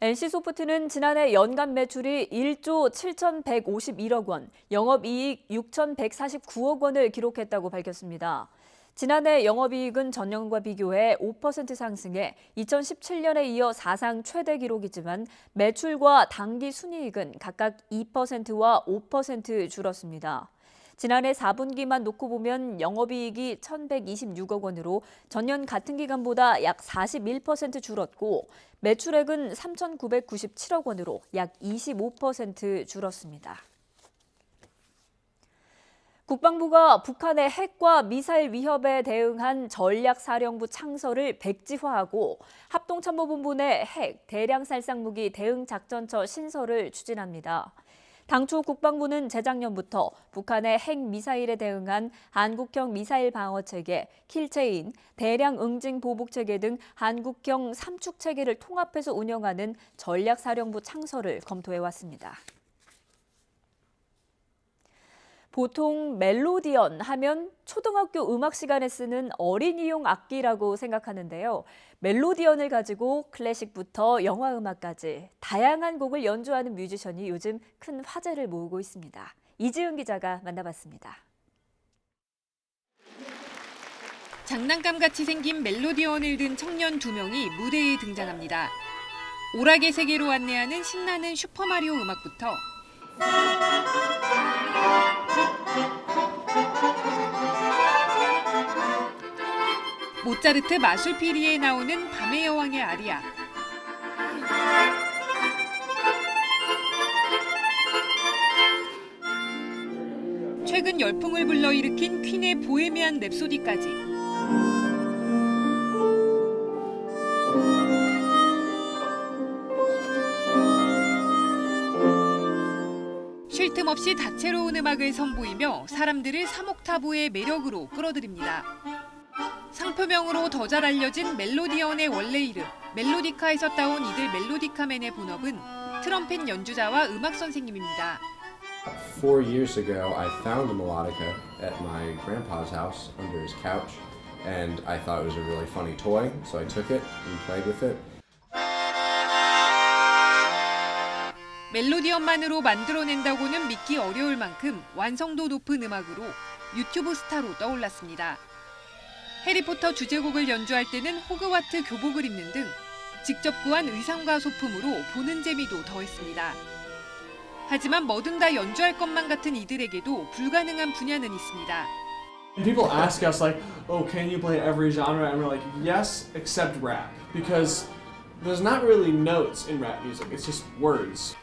[SPEAKER 1] NC소프트는 지난해 연간 매출이 1조 7,151억 원, 영업이익 6,149억 원을 기록했다고 밝혔습니다. 지난해 영업이익은 전년과 비교해 5% 상승해 2017년에 이어 사상 최대 기록이지만 매출과 당기 순이익은 각각 2%와 5% 줄었습니다. 지난해 4분기만 놓고 보면 영업이익이 1,126억 원으로 전년 같은 기간보다 약 41% 줄었고 매출액은 3,997억 원으로 약 25% 줄었습니다. 국방부가 북한의 핵과 미사일 위협에 대응한 전략사령부 창설을 백지화하고 합동참모본부 내 핵, 대량살상무기 대응작전처 신설을 추진합니다. 당초 국방부는 재작년부터 북한의 핵미사일에 대응한 한국형 미사일 방어체계, 킬체인, 대량 응징 보복체계 등 한국형 3축체계를 통합해서 운영하는 전략사령부 창설을 검토해왔습니다. 보통 멜로디언 하면 초등학교 음악 시간에 쓰는 어린이용 악기라고 생각하는데요. 멜로디언을 가지고 클래식부터 영화 음악까지 다양한 곡을 연주하는 뮤지션이 요즘 큰 화제를 모으고 있습니다. 이지은 기자가 만나봤습니다.
[SPEAKER 3] 장난감같이 생긴 멜로디언을 든 청년 2명이 무대에 등장합니다. 오락의 세계로 안내하는 신나는 슈퍼마리오 음악부터 모차르트 마술피리에 나오는 밤의 여왕의 아리아, 최근 열풍을 불러일으킨 퀸의 보헤미안 랩소디까지 쉴 틈 없이 다채로운 음악을 선보이며 사람들을 사목타부의 매력으로 끌어들입니다. 상표명으로 더 잘 알려진 멜로디언의 원래 이름, 멜로디카에서 따온 이들 멜로디카맨의 본업은 트럼펫 연주자와 음악 선생님입니다.
[SPEAKER 9] 4 years ago, I found a melodica at my grandpa's house under his couch, and I thought it was a really funny toy, so I took it and played with it.
[SPEAKER 3] 멜로디언만으로 만들어낸다고는 믿기 어려울 만큼 완성도 높은 음악으로 유튜브 스타로 떠올랐습니다. 해리포터 주제곡을 연주할 때는 호그와트 교복을 입는 등 직접 구한 의상과 소품으로 보는 재미도 더했습니다. 하지만 뭐든 다 연주할 것만 같은 이들에게도 불가능한 분야는 있습니다.
[SPEAKER 10] People ask us like, "Oh, can you play every genre?" And we're like, "Yes, except rap, because there's not really notes in rap music. It's just words."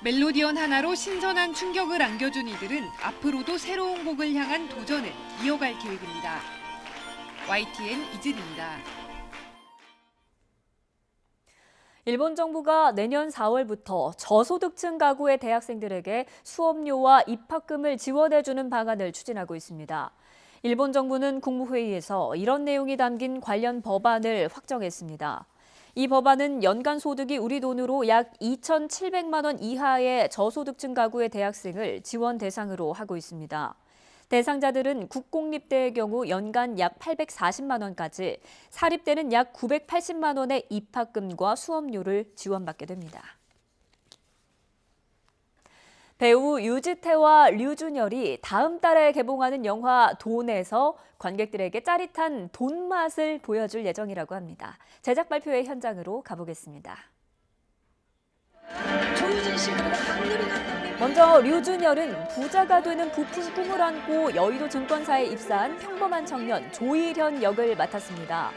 [SPEAKER 3] 멜로디언 하나로 신선한 충격을 안겨준 이들은 앞으로도 새로운 곡을 향한 도전을 이어갈 계획입니다. YTN 이진입니다.
[SPEAKER 1] 일본 정부가 내년 4월부터 저소득층 가구의 대학생들에게 수업료와 입학금을 지원해주는 방안을 추진하고 있습니다. 일본 정부는 국무회의에서 이런 내용이 담긴 관련 법안을 확정했습니다. 이 법안은 연간 소득이 우리 돈으로 약 2,700만 원 이하의 저소득층 가구의 대학생을 지원 대상으로 하고 있습니다. 대상자들은 국공립대의 경우 연간 약 840만 원까지, 사립대는 약 980만 원의 입학금과 수업료를 지원받게 됩니다. 배우 유지태와 류준열이 다음 달에 개봉하는 영화 돈에서 관객들에게 짜릿한 돈 맛을 보여줄 예정이라고 합니다. 제작 발표회 현장으로 가보겠습니다. 먼저 류준열은 부자가 되는 부푼 꿈을 안고 여의도 증권사에 입사한 평범한 청년 조일현 역을 맡았습니다.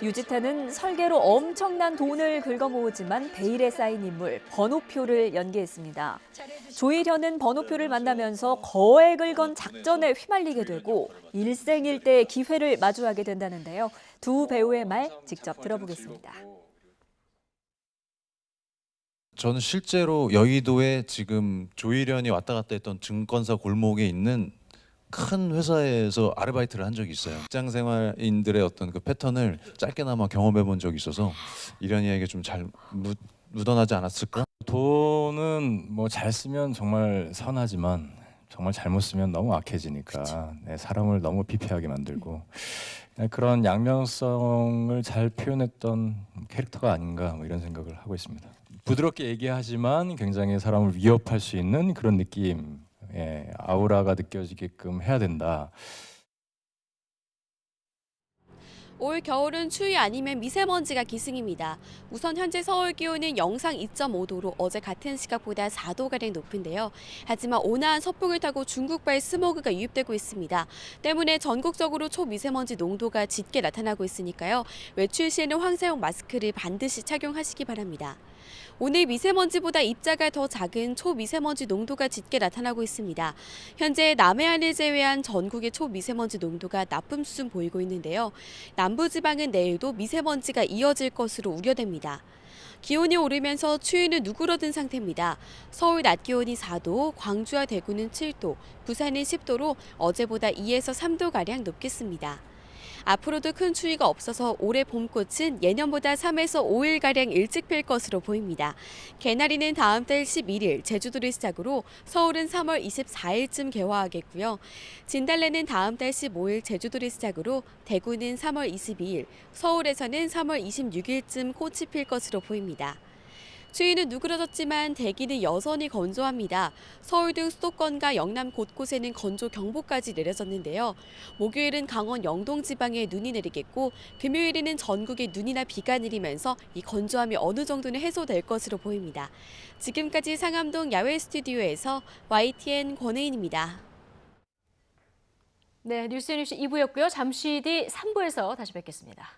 [SPEAKER 1] 유지태는 설계로 엄청난 돈을 긁어모으지만 베일에 쌓인 인물 번호표를 연기했습니다. 조일현은 번호표를 만나면서 거액을 건 작전에 휘말리게 되고 일생일대의 기회를 마주하게 된다는데요. 두 배우의 말 직접 들어보겠습니다.
[SPEAKER 11] 저는 실제로 여의도에 지금 조일현이 왔다 갔다 했던 증권사 골목에 있는 큰 회사에서 아르바이트를 한 적이 있어요. 직장 생활인들의 어떤 그 패턴을 짧게나마 경험해 본 적이 있어서 이련이에게 좀 잘 묻어나지 않았을까?
[SPEAKER 13] 돈은 뭐 잘 쓰면 정말 선하지만 정말 잘못 쓰면 너무 악해지니까 네, 사람을 너무 피폐하게 만들고 그런 양면성을 잘 표현했던 캐릭터가 아닌가 뭐 이런 생각을 하고 있습니다. 부드럽게 얘기하지만 굉장히 사람을 위협할 수 있는 그런 느낌, 아우라가 느껴지게끔 해야 된다.
[SPEAKER 14] 올 겨울은 추위 아니면 미세먼지가 기승입니다. 우선 현재 서울 기온은 영상 2.5도로 어제 같은 시각보다 4도가량 높은데요. 하지만 온화한 서풍을 타고 중국발 스모그가 유입되고 있습니다. 때문에 전국적으로 초미세먼지 농도가 짙게 나타나고 있으니까요. 외출 시에는 황사용 마스크를 반드시 착용하시기 바랍니다. 오늘 미세먼지보다 입자가 더 작은 초미세먼지 농도가 짙게 나타나고 있습니다. 현재 남해안을 제외한 전국의 초미세먼지 농도가 나쁨 수준 보이고 있는데요. 남부지방은 내일도 미세먼지가 이어질 것으로 우려됩니다. 기온이 오르면서 추위는 누그러든 상태입니다. 서울 낮 기온이 4도, 광주와 대구는 7도, 부산은 10도로 어제보다 2에서 3도가량 높겠습니다. 앞으로도 큰 추위가 없어서 올해 봄꽃은 예년보다 3에서 5일가량 일찍 필 것으로 보입니다. 개나리는 다음 달 11일 제주도를 시작으로 서울은 3월 24일쯤 개화하겠고요. 진달래는 다음 달 15일 제주도를 시작으로 대구는 3월 22일, 서울에서는 3월 26일쯤 꽃이 필 것으로 보입니다. 추위는 누그러졌지만 대기는 여전히 건조합니다. 서울 등 수도권과 영남 곳곳에는 건조경보까지 내려졌는데요. 목요일은 강원 영동 지방에 눈이 내리겠고 금요일에는 전국에 눈이나 비가 내리면서 이 건조함이 어느 정도는 해소될 것으로 보입니다. 지금까지 상암동 야외 스튜디오에서 YTN 권혜인입니다.
[SPEAKER 1] 네, 뉴스뉴스 2부였고요. 잠시 뒤 3부에서 다시 뵙겠습니다.